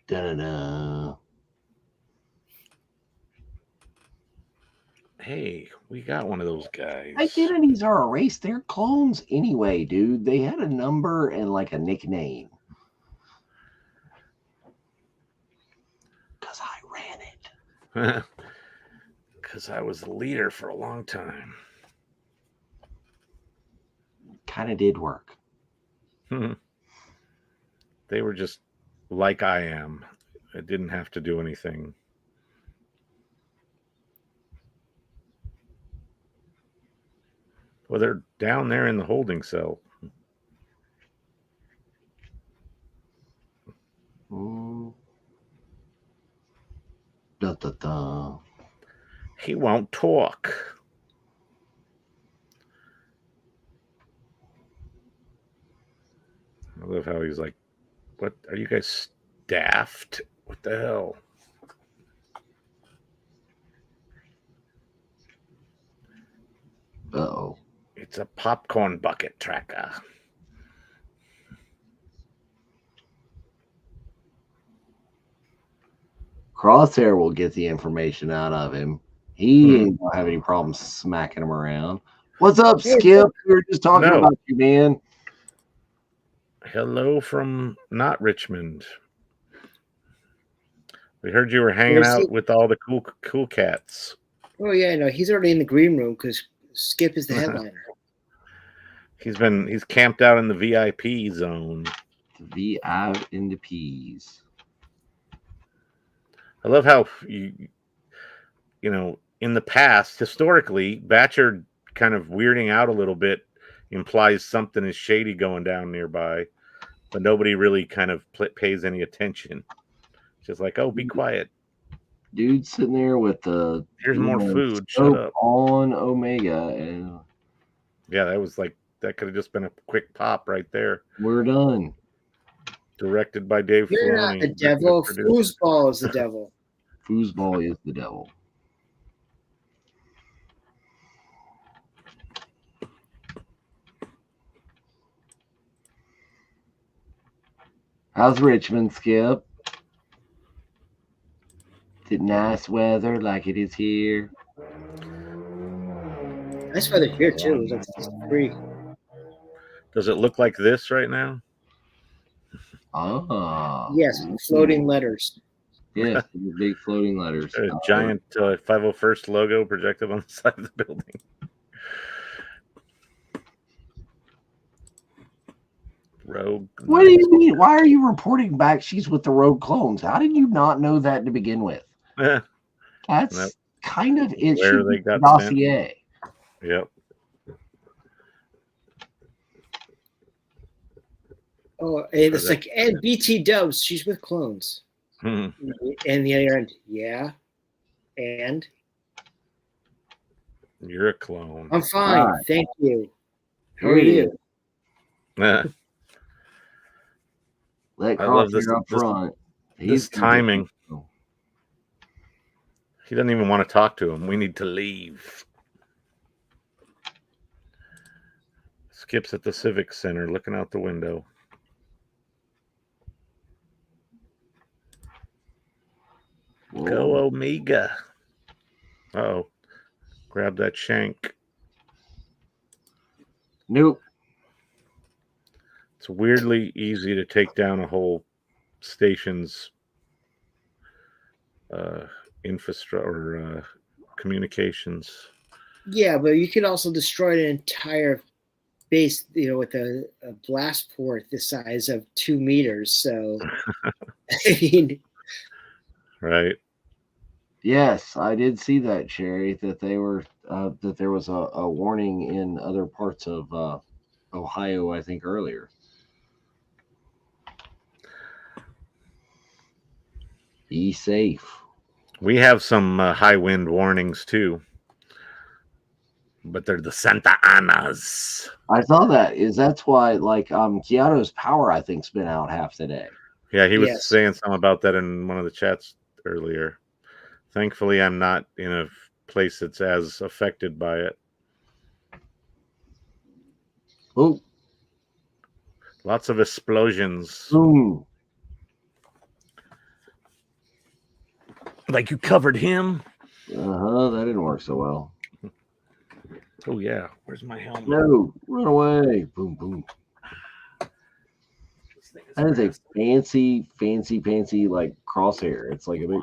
Da-da-da. Hey, we got one of those guys. Identities are erased. They're clones anyway, dude. They had a number and like a nickname. Because I ran it. Because I was the leader for a long time. Kind of did work. They were just like I am. I didn't have to do anything. Well, they're down there in the holding cell. Da, da, da. He won't talk. I love how he's like, what? Are you guys daft? What the hell? Uh-oh. It's a popcorn bucket tracker. Crosshair will get the information out of him. He ain't gonna have any problems smacking him around. What's up, Skip? We were just talking about you, man. Hello from not Richmond. We heard you were hanging out with all the cool cats. Oh yeah, no, he's already in the green room because Skip is the headliner. He's camped out in the VIP zone. VI in the P's. I love how you know, in the past, historically, Batcher kind of weirding out a little bit implies something is shady going down nearby, but nobody really kind of pays any attention. Just like, oh, be quiet. Dude sitting there with the Here's more food. scope Shut up. on Omega, and Yeah, that could have just been a quick pop right there. we're done. Directed by Dave You're Filoni. not the devil. Foosball is the devil. Foosball is the devil. How's Richmond, Skip? Is it nice weather like it is here? Nice weather here too. It was like 63. Does it look like this right now? Ah. Yes, floating letters. Yes, big floating letters. A giant 501st logo projected on the side of the building. Rogue. What do you mean? Why are you reporting back she's with the Rogue clones? How did you not know that to begin with? That's Nope. kind of it. Where Should they be got dossier. Yep. Oh, and it's like, and BT Dubs, she's with clones. And the other end, yeah. And You're a clone. I'm fine. Right. Thank you. How are you? Let I love this- Crosshair up front. This timing. He doesn't even want to talk to him. We need to leave. Skip's at the Civic Center looking out the window. Whoa. Go Omega. Uh-oh. Grab that shank. Nope. It's weirdly easy to take down a whole station's infrastructure or communications. Yeah, but you could also destroy an entire base, with a blast port the size of 2 meters. So, I mean, Right. Yes, I did see that, Sherry. That they were that there was a warning in other parts of Ohio, I think, earlier. Be safe. We have some high wind warnings too, but they're the Santa Anas. I saw that. That's why, like, Keanu's power, I think, has been out half the day. Yeah, he was Yes. saying something about that in one of the chats earlier. Thankfully, I'm not in a place that's as affected by it. Oh, Lots of explosions. boom! Like you covered him. That didn't work so well. Oh yeah, where's my helmet? No, run away! Boom, boom. That is a fancy like crosshair. It's like a big.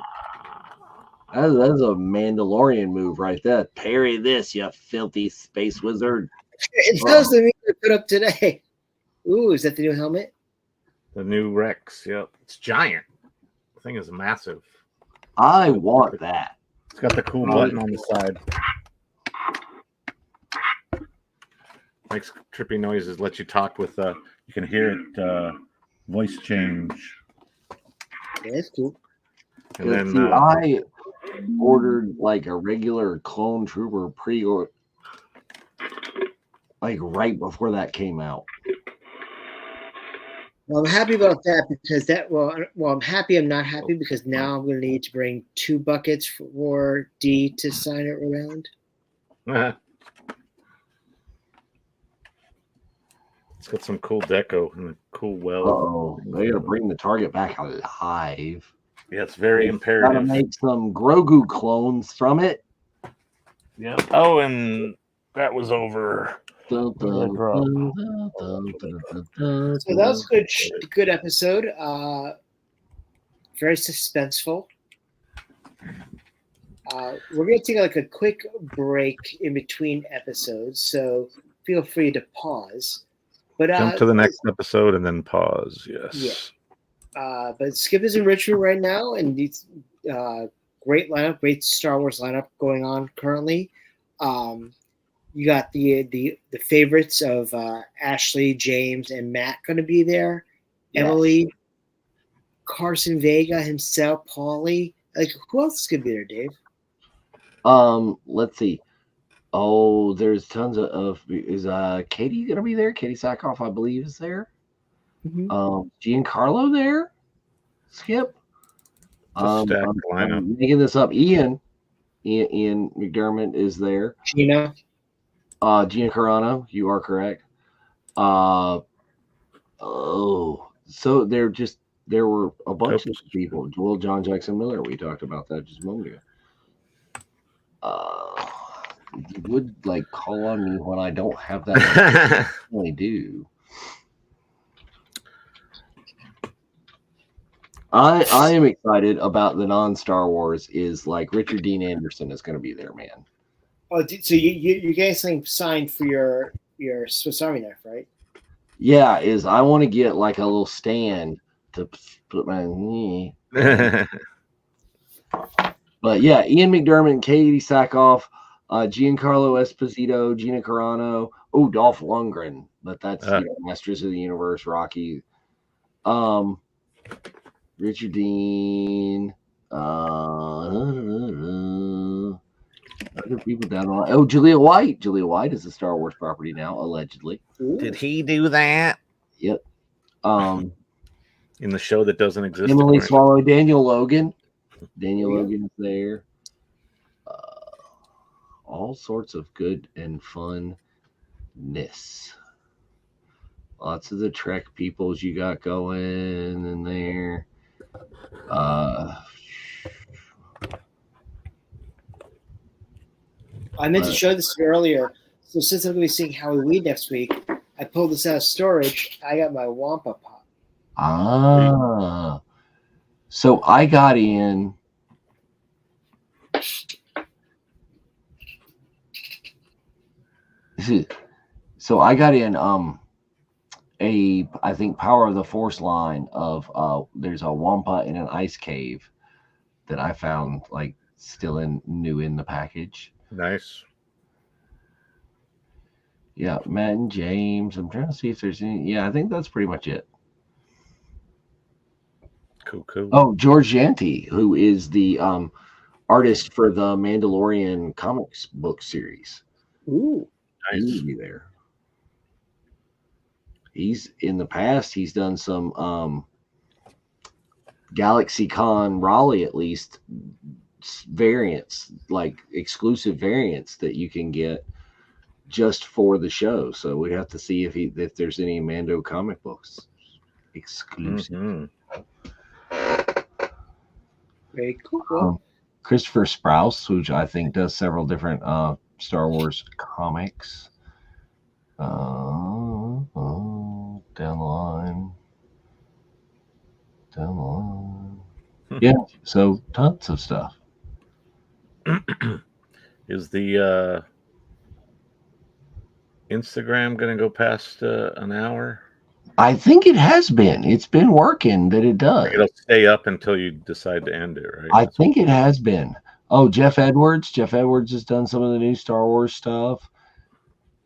That's a Mandalorian move right there. Parry this, you filthy space wizard. it does the mean they put up today. Ooh, is that the new helmet? The new Rex. Yep, it's giant. The thing is massive. I want that. It's got the cool button on the side. Makes trippy noises. Lets you talk with. You can hear it. Voice change. Yeah, that's cool. And then See, I ordered like a regular clone trooper pre-order, like right before that came out. Well, I'm happy about that because I'm happy. I'm not happy because now I'm going to need to bring 2 buckets for D to sign it around. It's got some cool deco and a cool well. Oh, they gotta bring the target back alive. Yeah, it's very Gotta imperative. make some Grogu clones from it. Yeah. Oh, and that was over. Dun, dun, dun, dun, dun, So that was a good episode. Very suspenseful. We're going to take like a quick break in between episodes, so feel free to pause. But Jump to the next episode and then pause. Yes. Yeah. But Skip is in Richmond right now, and it's great lineup, great Star Wars lineup going on currently. You got the favorites of Ashley, James, and Matt going to be there. Yes. Emily, Carson Vega himself, Paulie. Like, who else is going to be there, Dave? Let's see. Oh, there's tons of is Katie gonna be there? Katie Sackhoff, I believe, is there. Giancarlo there? Skip. I'm making this up. Ian McDermott is there. Gina Carano, you are correct. So there were a bunch of people. Joel John Jackson Miller, we talked about that just a moment ago. You would like call on me when I don't have that. I really do. I am excited about the non-Star Wars. Is like Richard Dean Anderson is going to be there, man. Oh, so you guys signed for your Swiss Army knife, right? Yeah, I want to get like a little stand to put my knee. But yeah, Ian McDermott, Katie Sackhoff, Giancarlo Esposito, Gina Carano, Dolph Lundgren, but that's Masters of the Universe, Rocky, Richard Dean, other people down the line. Julia White. Julia White is a Star Wars property now, allegedly. Did he do that? Yep. In the show that doesn't exist. Emily Swallow, Daniel Logan. Daniel Logan is there. All sorts of good and funness. Lots of the Trek peoples you got going in there. I meant to show this earlier. So since I'm going to be seeing Howie Weed next week, I pulled this out of storage. I got my Wampa Pop. So I got in. So I got in I think Power of the Force line of there's a Wampa in an ice cave that I found like still new in the package. Nice. Yeah, Matt and James. I'm trying to see if there's any. Yeah, I think that's pretty much it. Cool. Oh, George Janty, who is the artist for the Mandalorian comics book series. Ooh, nice. He will be there. He's in the past. He's done some GalaxyCon Raleigh, at least variants, like exclusive variants that you can get just for the show. So we have to see if there's any Mando comic books exclusive. Mm-hmm. Very cool. Christopher Sprouse, which I think does several different Star Wars comics. Down the line. Yeah, so tons of stuff. Is the Instagram going to go past an hour? I think it has been. It's been working that it does. It'll stay up until you decide to end it, right? I think it has been. Oh, Jeff Edwards. Jeff Edwards has done some of the new Star Wars stuff.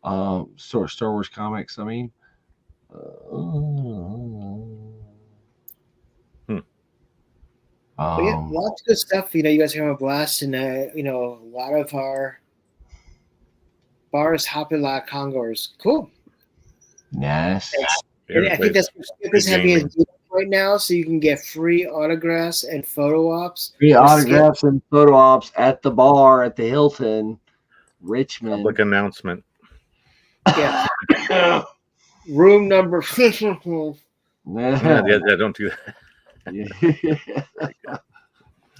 Star Wars comics, I mean. Yeah, lots of good stuff. You guys are having a blast, and a lot of our bars hopping like Congors. Cool. Nice. And I think that's what's having a deal right now, so you can get free autographs and photo ops. Free autographs and photo ops at the bar at the Hilton, Richmond. Public announcement. Yeah. Room number. Yeah, don't do that.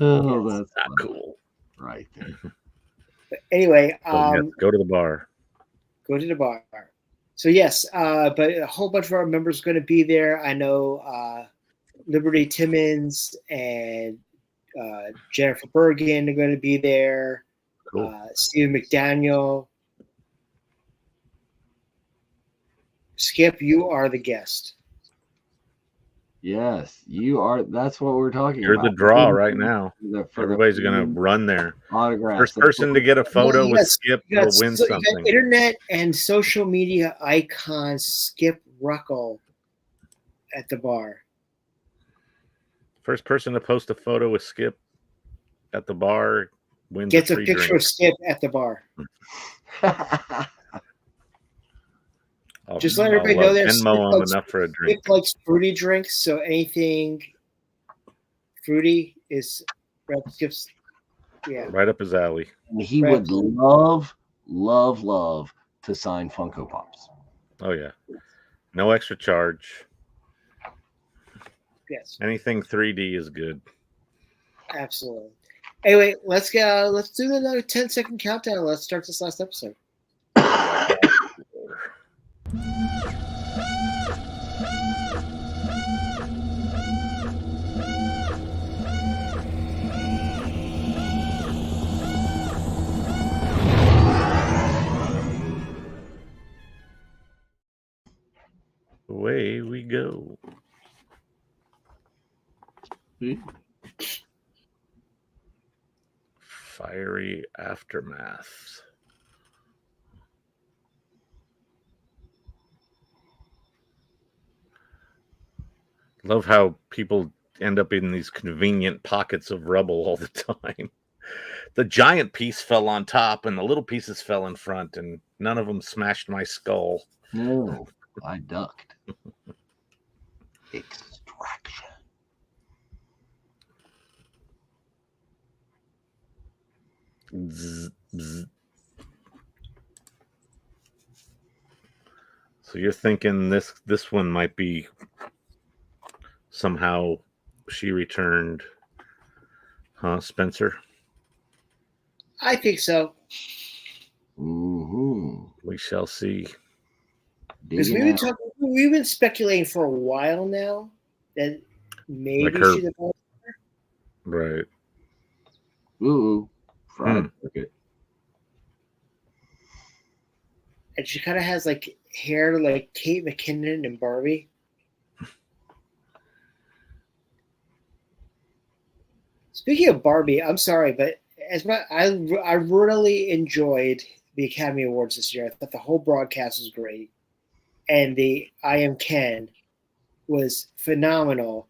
Oh, that's not cool. Right there. But anyway, go to the bar. Go to the bar. So yes, but a whole bunch of our members are going to be there. I know Liberty Timmons and Jennifer Bergen are going to be there. Cool. Stephen McDaniel. Skip, you are the guest. Yes, you are. That's what we're talking You're about. the draw right now. For Everybody's gonna run there. autographs. First person to get a photo with Skip will win You something. got internet and social media icon Skip Ruckle at the bar. First person to post a photo with Skip at the bar wins Gets a a free picture drink. of Skip at the bar. Just let everybody know that Venmo him enough for a drink. Skip likes fruity drinks, so anything fruity is Skip's. Yeah, Right up his alley. And he would love to sign Funko Pops. Oh yeah, no extra charge. Yes, anything 3D is good. Absolutely. Anyway, let's do another 10-second countdown. Let's start this last episode. Away we go. Fiery aftermath. Love how people end up in these convenient pockets of rubble all the time. The giant piece fell on top and the little pieces fell in front, and none of them smashed my skull. No, I ducked. Extraction. Zzz, zzz. So you're thinking this one might be somehow she returned, huh, Spencer? I think so. Mm-hmm. We shall see. Because we've been speculating for a while now that maybe Like her, she's a monster. Right. Ooh, fried cricket. And she kind of has like hair like Kate McKinnon and Barbie. Speaking of Barbie, I'm sorry, but I really enjoyed the Academy Awards this year. I thought the whole broadcast was great, and the I Am Ken was phenomenal.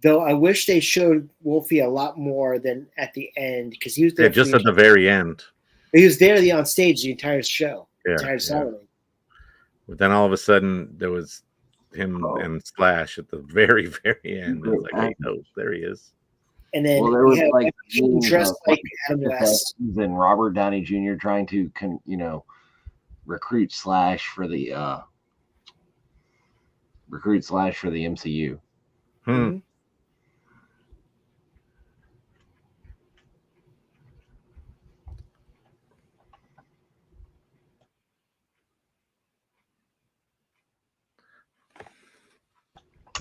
Though I wish they showed Wolfie a lot more than at the end, because he was there just at the very end. He was there on stage the entire show, entire Saturday. But then all of a sudden there was him and Slash at the very, very end. I was like, wait, no, there he is. And then there was like dressed like Adam West and Robert Downey Jr. trying to recruit Slash for the MCU. Mm-hmm.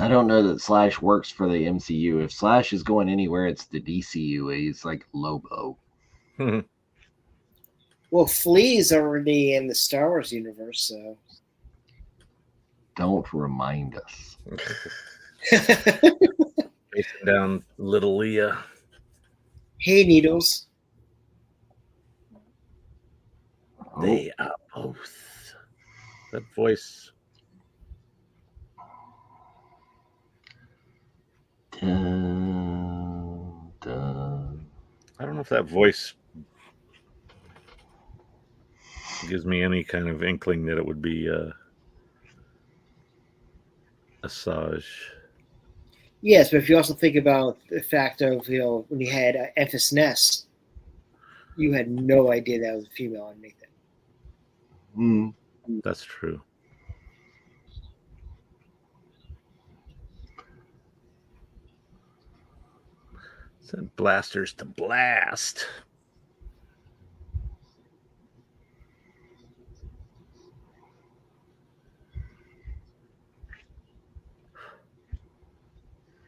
I don't know that Slash works for the MCU. If Slash is going anywhere, it's the DCU. He's like Lobo. Well, Flea's already in the Star Wars universe, so don't remind us. Chasing down little Leah. Hey, Needles. They are both. That voice. Dun, dun. I don't know if that voice gives me any kind of inkling that it would be Asajj. Yes, but if you also think about the fact of, when you had Enfys Nest, you had no idea that was a female underneath it. That's true. Send blasters to blast.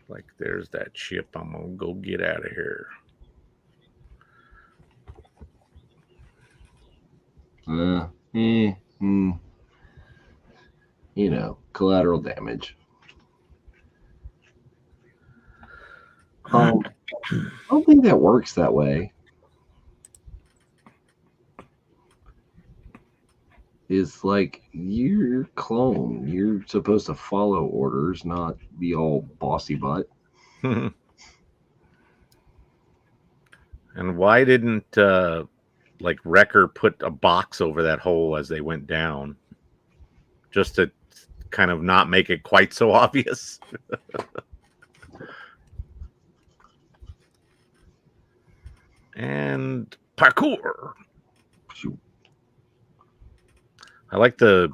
Like, there's that ship. I'm gonna go get out of here. collateral damage. I don't think that works that way. It's like you're clone. You're supposed to follow orders, not be all bossy butt. And why didn't Wrecker put a box over that hole as they went down, just to kind of not make it quite so obvious? And parkour. I like the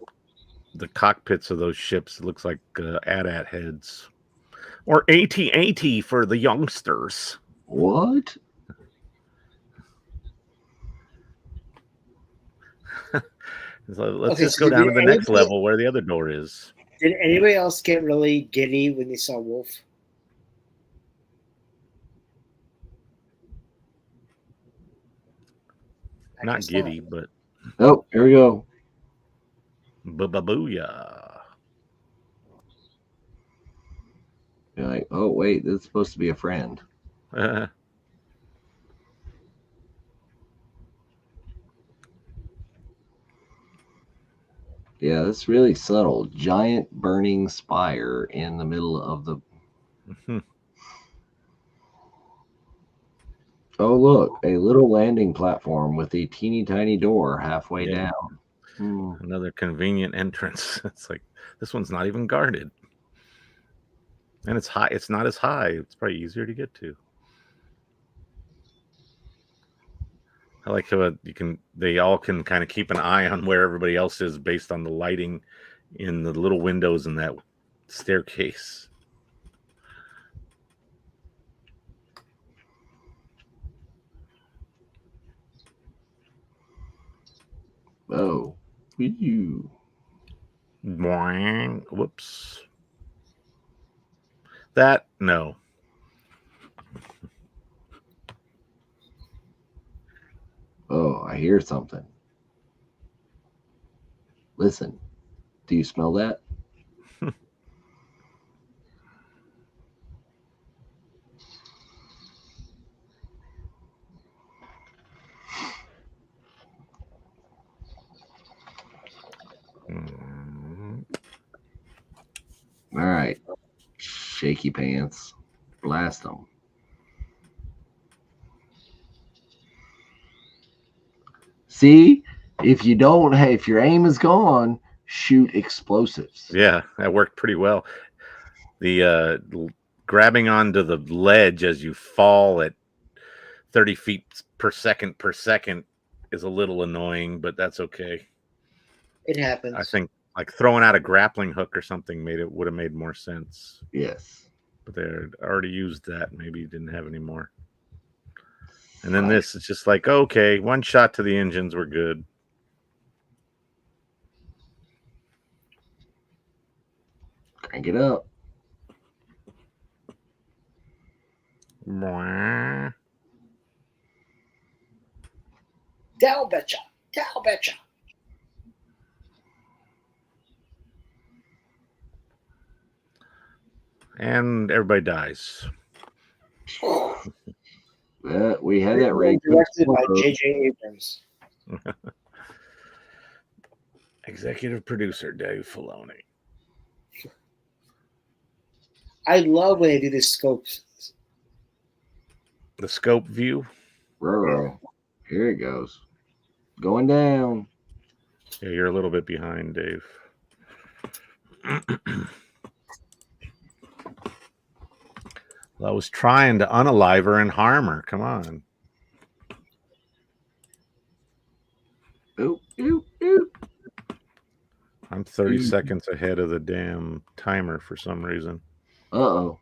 cockpits of those ships. It looks like AT-AT heads, or AT-AT for the youngsters. What? So let's just go down to the next level where the other door is. Did anybody else get really giddy when they saw Wolf? Not giddy, but oh, here we go. Booyah. You're like, oh wait, this is supposed to be a friend. Yeah, that's really subtle. Giant burning spire in the middle of the. Oh, look, a little landing platform with a teeny tiny door halfway down. Another convenient entrance. It's like, this one's not even guarded. And it's high. It's not as high. It's probably easier to get to. I like how they all can kind of keep an eye on where everybody else is based on the lighting in the little windows in that staircase. Oh, you. Boing. Whoops. That, no. Oh, I hear something. Listen, do you smell that? All right. Shaky pants. Blast them. See, if your aim is gone, shoot explosives. Yeah, that worked pretty well. The grabbing onto the ledge as you fall at 30 feet per second is a little annoying, but that's okay. It happens. I think like throwing out a grappling hook or something would have made more sense. Yes. But they already used that. Maybe you didn't have any more. And then this is just like, okay, one shot to the engines, we're good. Crank it up. Mwah. Down betcha. Down betcha. And everybody dies. We had that rigged. Directed by J.J. Abrams. Executive producer Dave Filoni. I love when they do the scopes. The scope view. Ruh-roh. Here it goes. Going down. Yeah, you're a little bit behind, Dave. Well, I was trying to unalive her and harm her. Come on. Oop, oop, oop. I'm 30 seconds ahead of the damn timer for some reason. Uh-oh.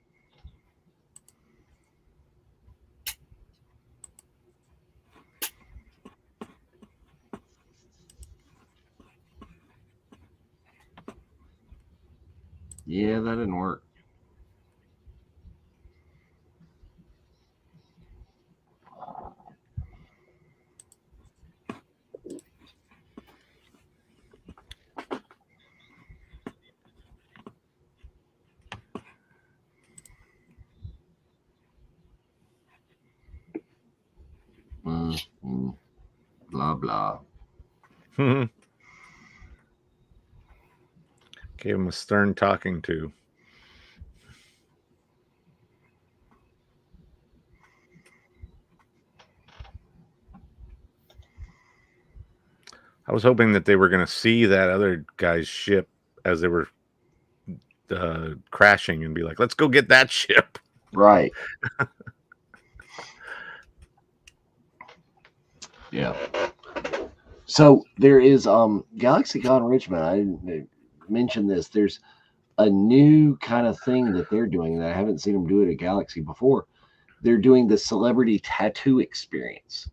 Yeah, that didn't work. Blah blah. Gave him a stern talking to. I was hoping that they were going to see that other guy's ship as they were crashing and be like, let's go get that ship. Right. Yeah. So there is GalaxyCon Richmond. I didn't mention this. There's a new kind of thing that they're doing that I haven't seen them do it at Galaxy before. They're doing the celebrity tattoo experience.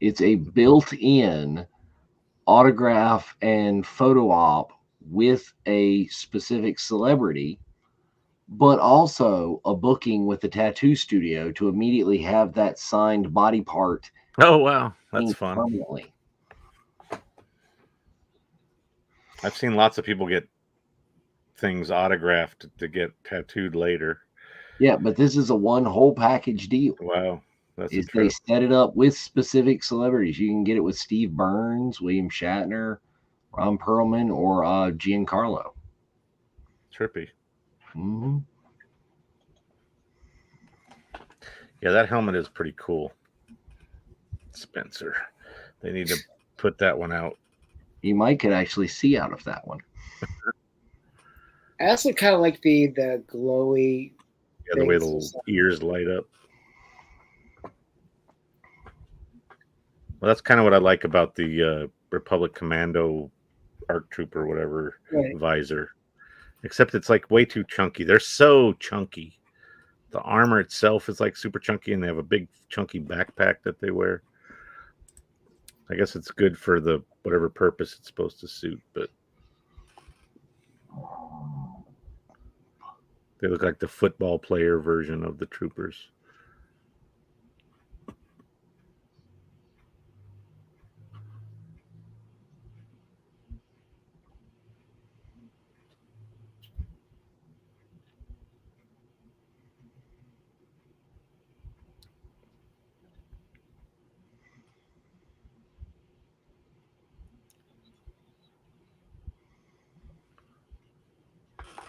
It's a built-in autograph and photo op with a specific celebrity, but also a booking with the tattoo studio to immediately have that signed body part. Oh, wow. That's fun. Permanently. I've seen lots of people get things autographed to get tattooed later. Yeah, but this is a one whole package deal. Wow. That's Is they set it up with specific celebrities. You can get it with Steve Burns, William Shatner, Ron Perlman, or Giancarlo. Trippy. Mm-hmm. Yeah, that helmet is pretty cool. Spencer. They need to put that one out. You might could actually see out of that one. I also kind of like the glowy. Yeah, the way the ears light up. Well, that's kind of what I like about the Republic Commando ARC Trooper, whatever, visor. Except it's like way too chunky. They're so chunky. The armor itself is like super chunky, and they have a big chunky backpack that they wear. I guess it's good for the whatever purpose it's supposed to suit, but they look like the football player version of the troopers.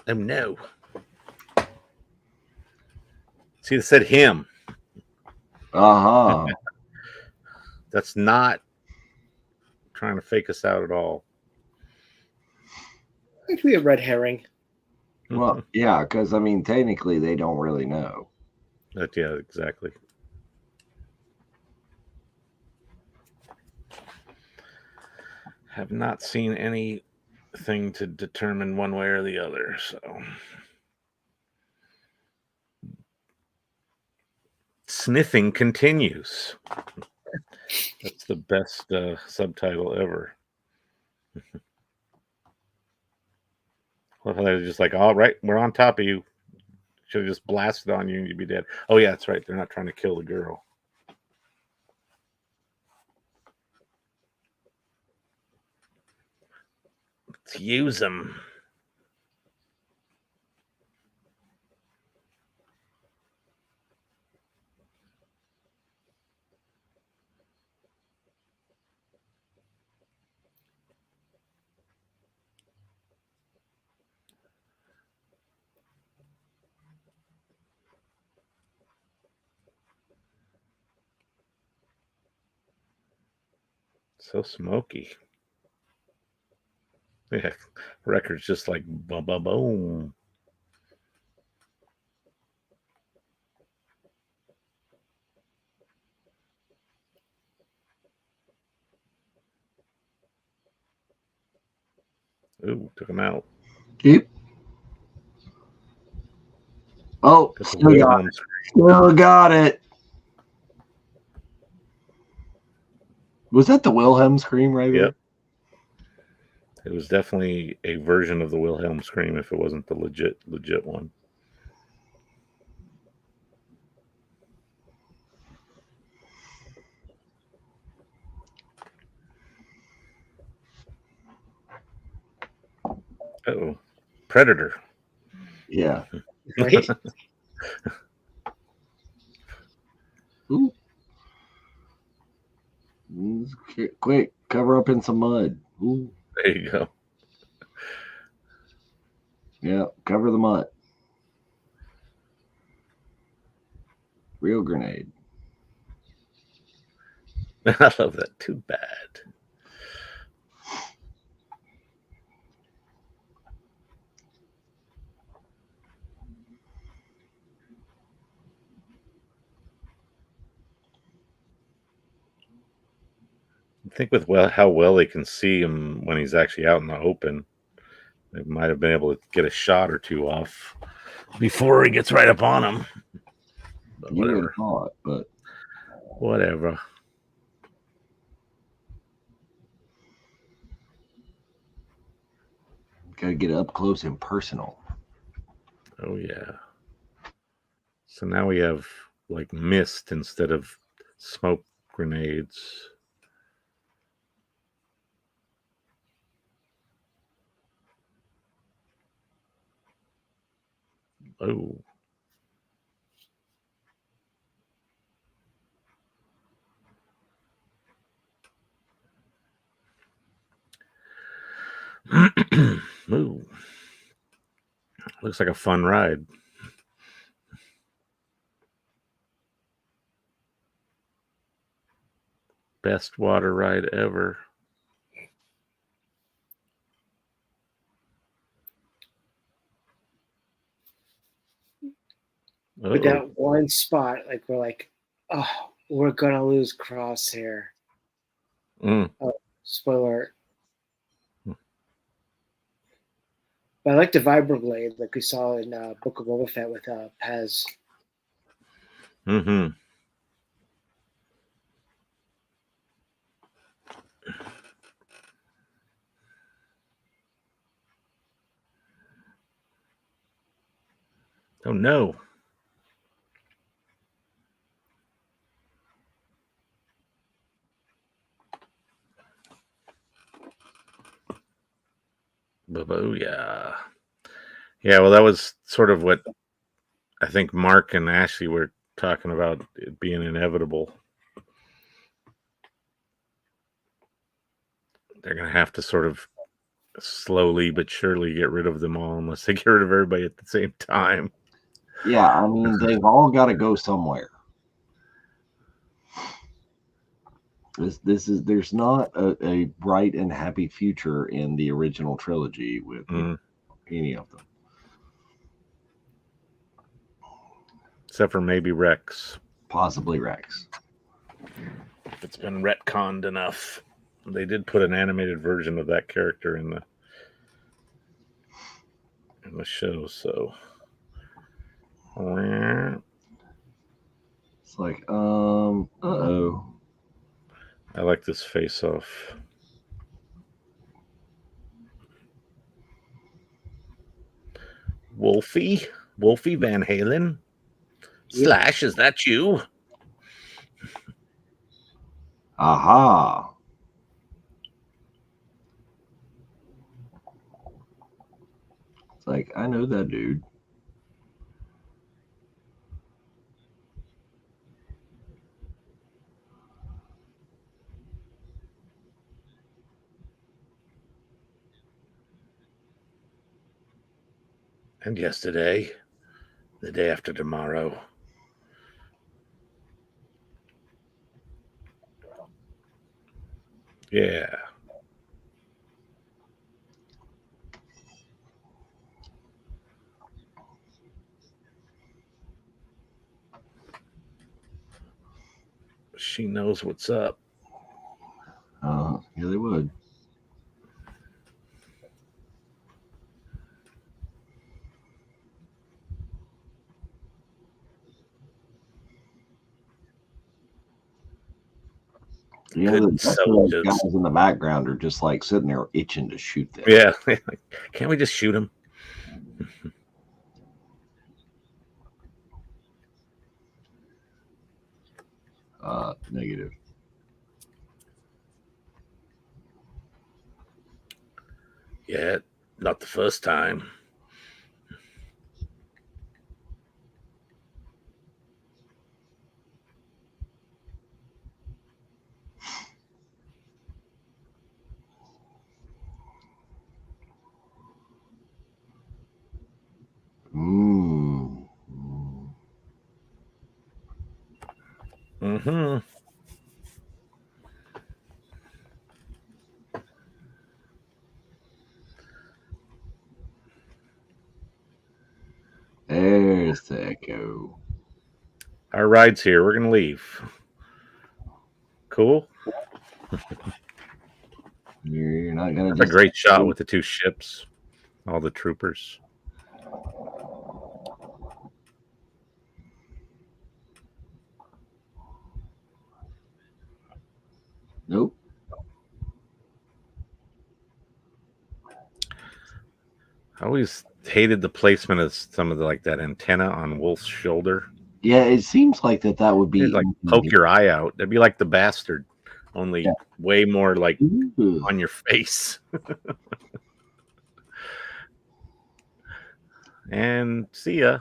Oh no. See, it said him. Uh-huh. That's not trying to fake us out at all. It could be a red herring. Well, yeah, because I mean, technically, they don't really know. Yeah, exactly. Have not seen anything to determine one way or the other, so. Sniffing continues. That's the best subtitle ever. Well, they're just like, all right, we're on top of you. Should have just blasted on you and you'd be dead. Oh, yeah, that's right. They're not trying to kill the girl. Let's use them. So smoky. Yeah, record's just like boom. Ooh, took him out. Yep. Oh, still got it. Was that the Wilhelm scream right there? Yep. It was definitely a version of the Wilhelm scream if it wasn't the legit one. Uh-oh. Predator. Yeah. Right? Ooh. Quick, cover up in some mud. Ooh. There you go. Yeah, cover the mud. Real grenade. I love that. Too bad. I think with how well they can see him when he's actually out in the open, they might have been able to get a shot or two off before he gets right up on him. But You would have whatever. thought, but Whatever. gotta get up close and personal. Oh yeah. So now we have like mist instead of smoke grenades. Oh. Ooh. Looks like a fun ride. Best water ride ever. But that one spot, like we're like, oh, we're gonna lose Crosshair. Mm. Oh, spoiler. But I like the vibroblade, like we saw in Book of Boba Fett with Pez. Mm-hmm. Oh no. Booyah. Yeah, well, that was sort of what I think Mark and Ashley were talking about, it being inevitable. They're going to have to sort of slowly but surely get rid of them all unless they get rid of everybody at the same time. Yeah, I mean, they've all got to go somewhere. There's not a bright and happy future in the original trilogy with any of them. Except for maybe Rex. Possibly Rex. If it's been retconned enough. They did put an animated version of that character in the show, so it's like, uh-oh. I like this face-off. Wolfie Van Halen. Yep. Slash, is that you? Aha. It's like, I know that dude. And yesterday, the day after tomorrow. Yeah. She knows what's up. Yeah, they would. Yeah, the guys in the background are just like sitting there itching to shoot them. Yeah. Can't we just shoot them? Negative. Yeah, not the first time. Mm-hmm. There's the echo. Our ride's here. We're gonna leave. Cool. You're not gonna That's a just great shot with the two ships, all the troopers. Nope. I always hated the placement of some of the, like that antenna on Wolf's shoulder. Yeah, it seems like that would be It'd, like poke your eye out. That'd be like the Bastard, only way more like Ooh. on your face. And see ya.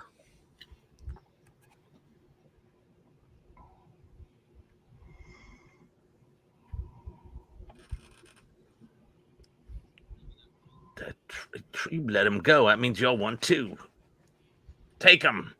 You let him go. That means y'all won too. Take him.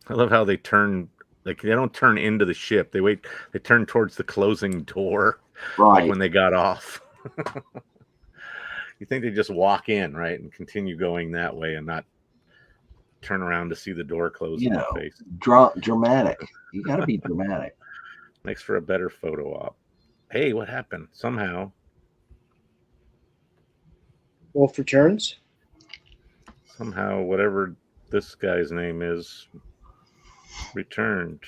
I love how they turn. Like they don't turn into the ship. They wait. They turn towards the closing door, Right. like when they got off. You think they just walk in, right, and continue going that way, and not turn around to see the door close in their face. Dramatic. You got to be dramatic. Makes for a better photo op. Hey, what happened? Somehow. Wolf returns. Somehow, whatever this guy's name is, returned.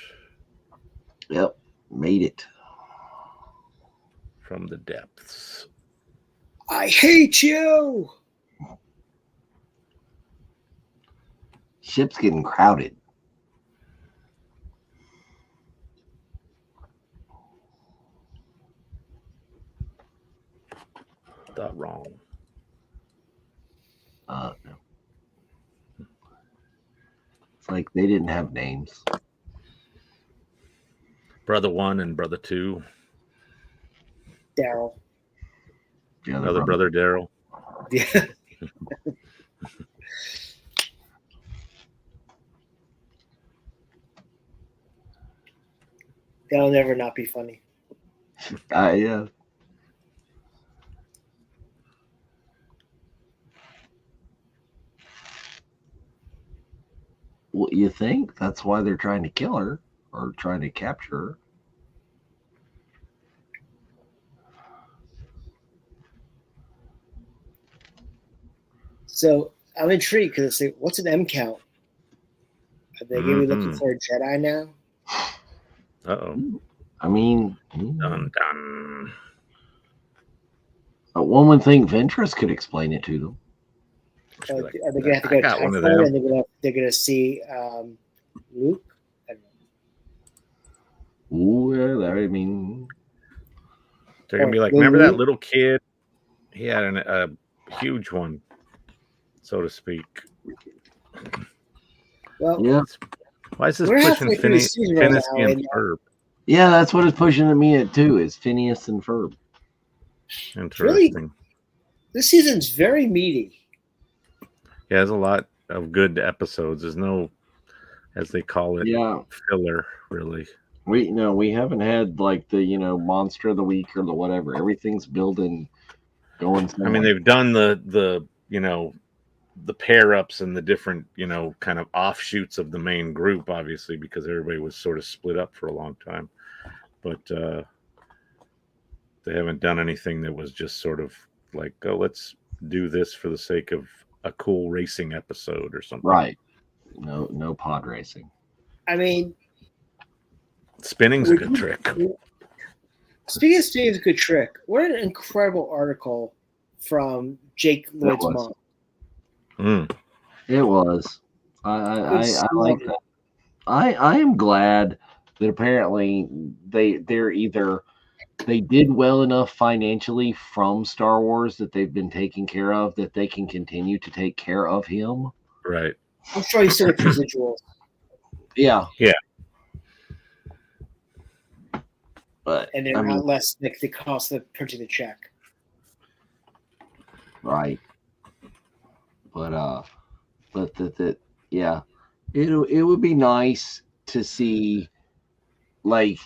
Yep. Made it. From the depths. I hate you. Ship's getting crowded. Thought wrong. No. It's like they didn't have names. Brother 1 and Brother 2. Daryl. Another brother Daryl. Yeah. That'll never not be funny. Yeah. Well, you think that's why they're trying to kill her or trying to capture her? So I'm intrigued because it's like, what's an M count? Are they going to be looking for a Jedi now? Uh-oh. I mean, Dun, dun. One would think Ventress could explain it to them. Are they going to have to go to TIE Fighter and they're going to see Luke? I don't know. Ooh, I mean, They're going to be like, remember that little kid? He had a huge one, so to speak. Well, yeah. Why is this pushing Phineas and Ferb? Yeah, that's what it's pushing at me too, is Phineas and Ferb. Interesting. Really, this season's very meaty. Yeah, there's a lot of good episodes. There's no, as they call it, filler, really. We haven't had like the monster of the week or the whatever. Everything's building, going somewhere. I mean, they've done the the pair ups and the different kind of offshoots of the main group, obviously, because everybody was sort of split up for a long time. But they haven't done anything that was just sort of like, oh, let's do this for the sake of a cool racing episode or something. Right. No pod racing. I mean, spinning's a good trick. Speaking of spinning is a good trick. What an incredible article from Jake Lloyd's mom. It was. I like that. I am glad that apparently they did well enough financially from Star Wars that they've been taken care of, that they can continue to take care of him. Right. I'm sure he still gets residuals. Yeah. Yeah. But and they're not less like the cost of printing the check. Right. But yeah, it would be nice to see, like,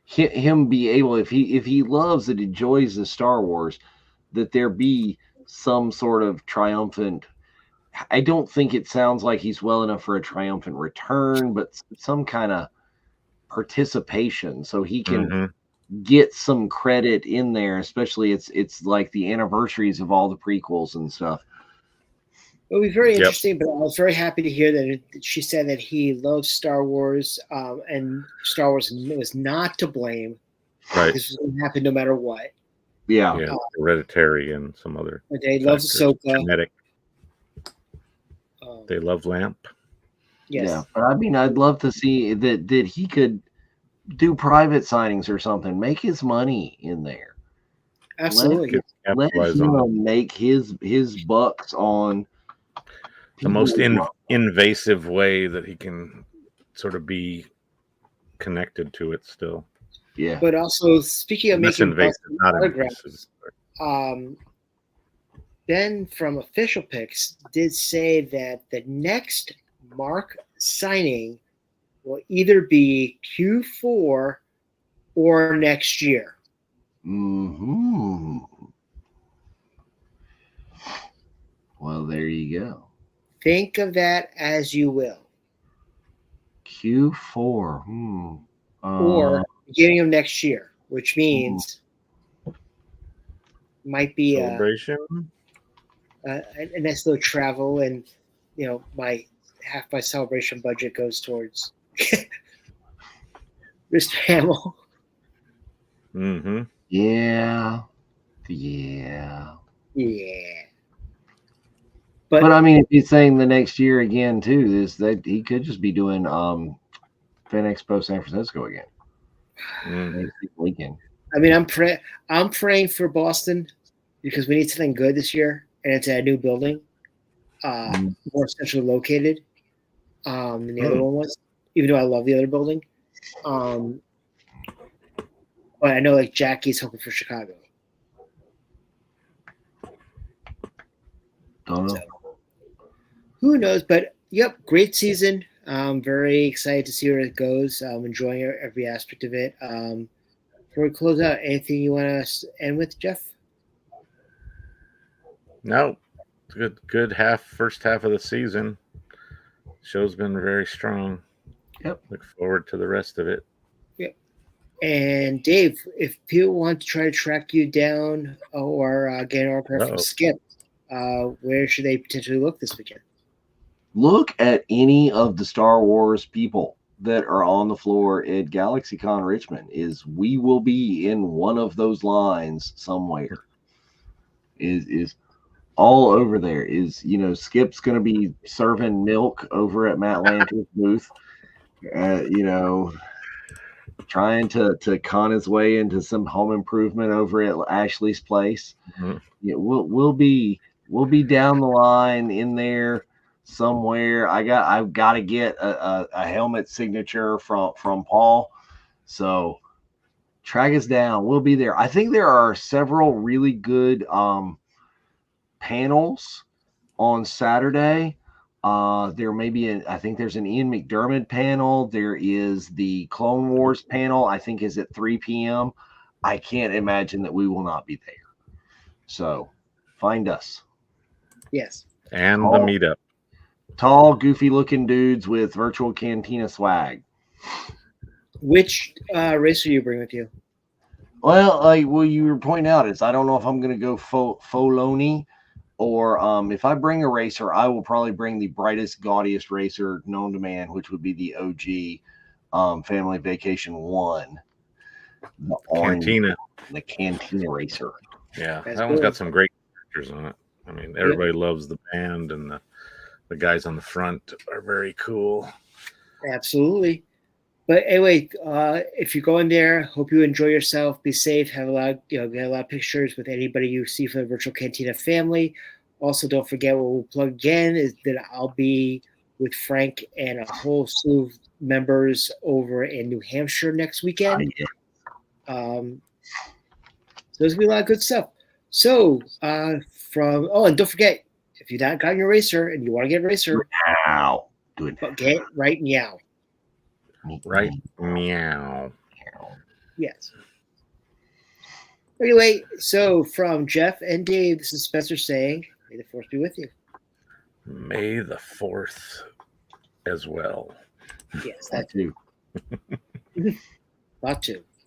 him be able, if he loves and enjoys the Star Wars, that there be some sort of triumphant. I don't think it sounds like he's well enough for a triumphant return, but some kind of participation so he can get some credit in there, especially it's like the anniversaries of all the prequels and stuff. It'll be very interesting, but I was very happy to hear that she said that he loves Star Wars, and Star Wars was not to blame. Right. This was going to happen no matter what. Yeah. Hereditary and some other. They love Ahsoka. Genetic. They love Lamp. Yes. Yeah, but I mean, I'd love to see that he could do private signings or something, make his money in there. Absolutely. Let him make his bucks on the most invasive way that he can sort of be connected to it still. Yeah. But also, speaking of making invasive, not autographs, Ben from Official Picks did say that the next Mark signing will either be Q4 or next year. Mm-hmm. Well, there you go. Think of that as you will. Q4. Or beginning of next year, which means might be celebration. A nice little travel, and half my celebration budget goes towards Mr. Hamill. Mm-hmm. Yeah. But I mean, if he's saying the next year again too, that he could just be doing Fan Expo San Francisco again. Next weekend. I mean, I'm praying for Boston because we need something good this year, and it's a new building, more centrally located than the other one was. Even though I love the other building, but I know like Jackie's hoping for Chicago. Don't know. So, who knows? But yep, great season. I'm very excited to see where it goes. I'm enjoying every aspect of it. Before we close out, anything you want to end with, Jeff? No, it's good first half of the season. Show's been very strong. Yep. Look forward to the rest of it. Yep. And Dave, if people want to try to track you down or get an autograph from Skip, where should they potentially look this weekend? Look at any of the Star Wars people that are on the floor at GalaxyCon Richmond. We will be in one of those lines somewhere. Is all over there. Skip's going to be serving milk over at Matt Lanter's booth. Trying to con his way into some home improvement over at Ashley's place. Mm-hmm. We'll be down the line in there somewhere. I've got to get a helmet signature from Paul. So track us down. We'll be there. I think there are several really good panels on Saturday. There may be I think there's an Ian McDermott panel. There is the Clone Wars panel, I think is at 3 p.m. I can't imagine that we will not be there. So find us. Yes. And the meetup. Tall, goofy looking dudes with virtual cantina swag. Which racer you bring with you? Well, you were pointing out is I don't know if I'm going to go Foloni or if I bring a racer, I will probably bring the brightest, gaudiest racer known to man, which would be the OG Family Vacation 1. The Cantina racer. Yeah, that one's got some great pictures on it. I mean, everybody loves the band, and the guys on the front are very cool. Absolutely. But anyway, if you go in there, hope you enjoy yourself. Be safe. Have a lot, get a lot of pictures with anybody you see from the Virtual Cantina family. Also, don't forget what we'll plug again is that I'll be with Frank and a whole slew of members over in New Hampshire next weekend. So there's gonna be a lot of good stuff. So, and don't forget, if you've not gotten your racer and you want to get a racer, Ow. Do it. but get it right meow. Right? Meow. Yes. Anyway, so from Jeff and Dave, this is Spencer saying, may the force be with you. May the 4th as well. Yes, That too. Lot too.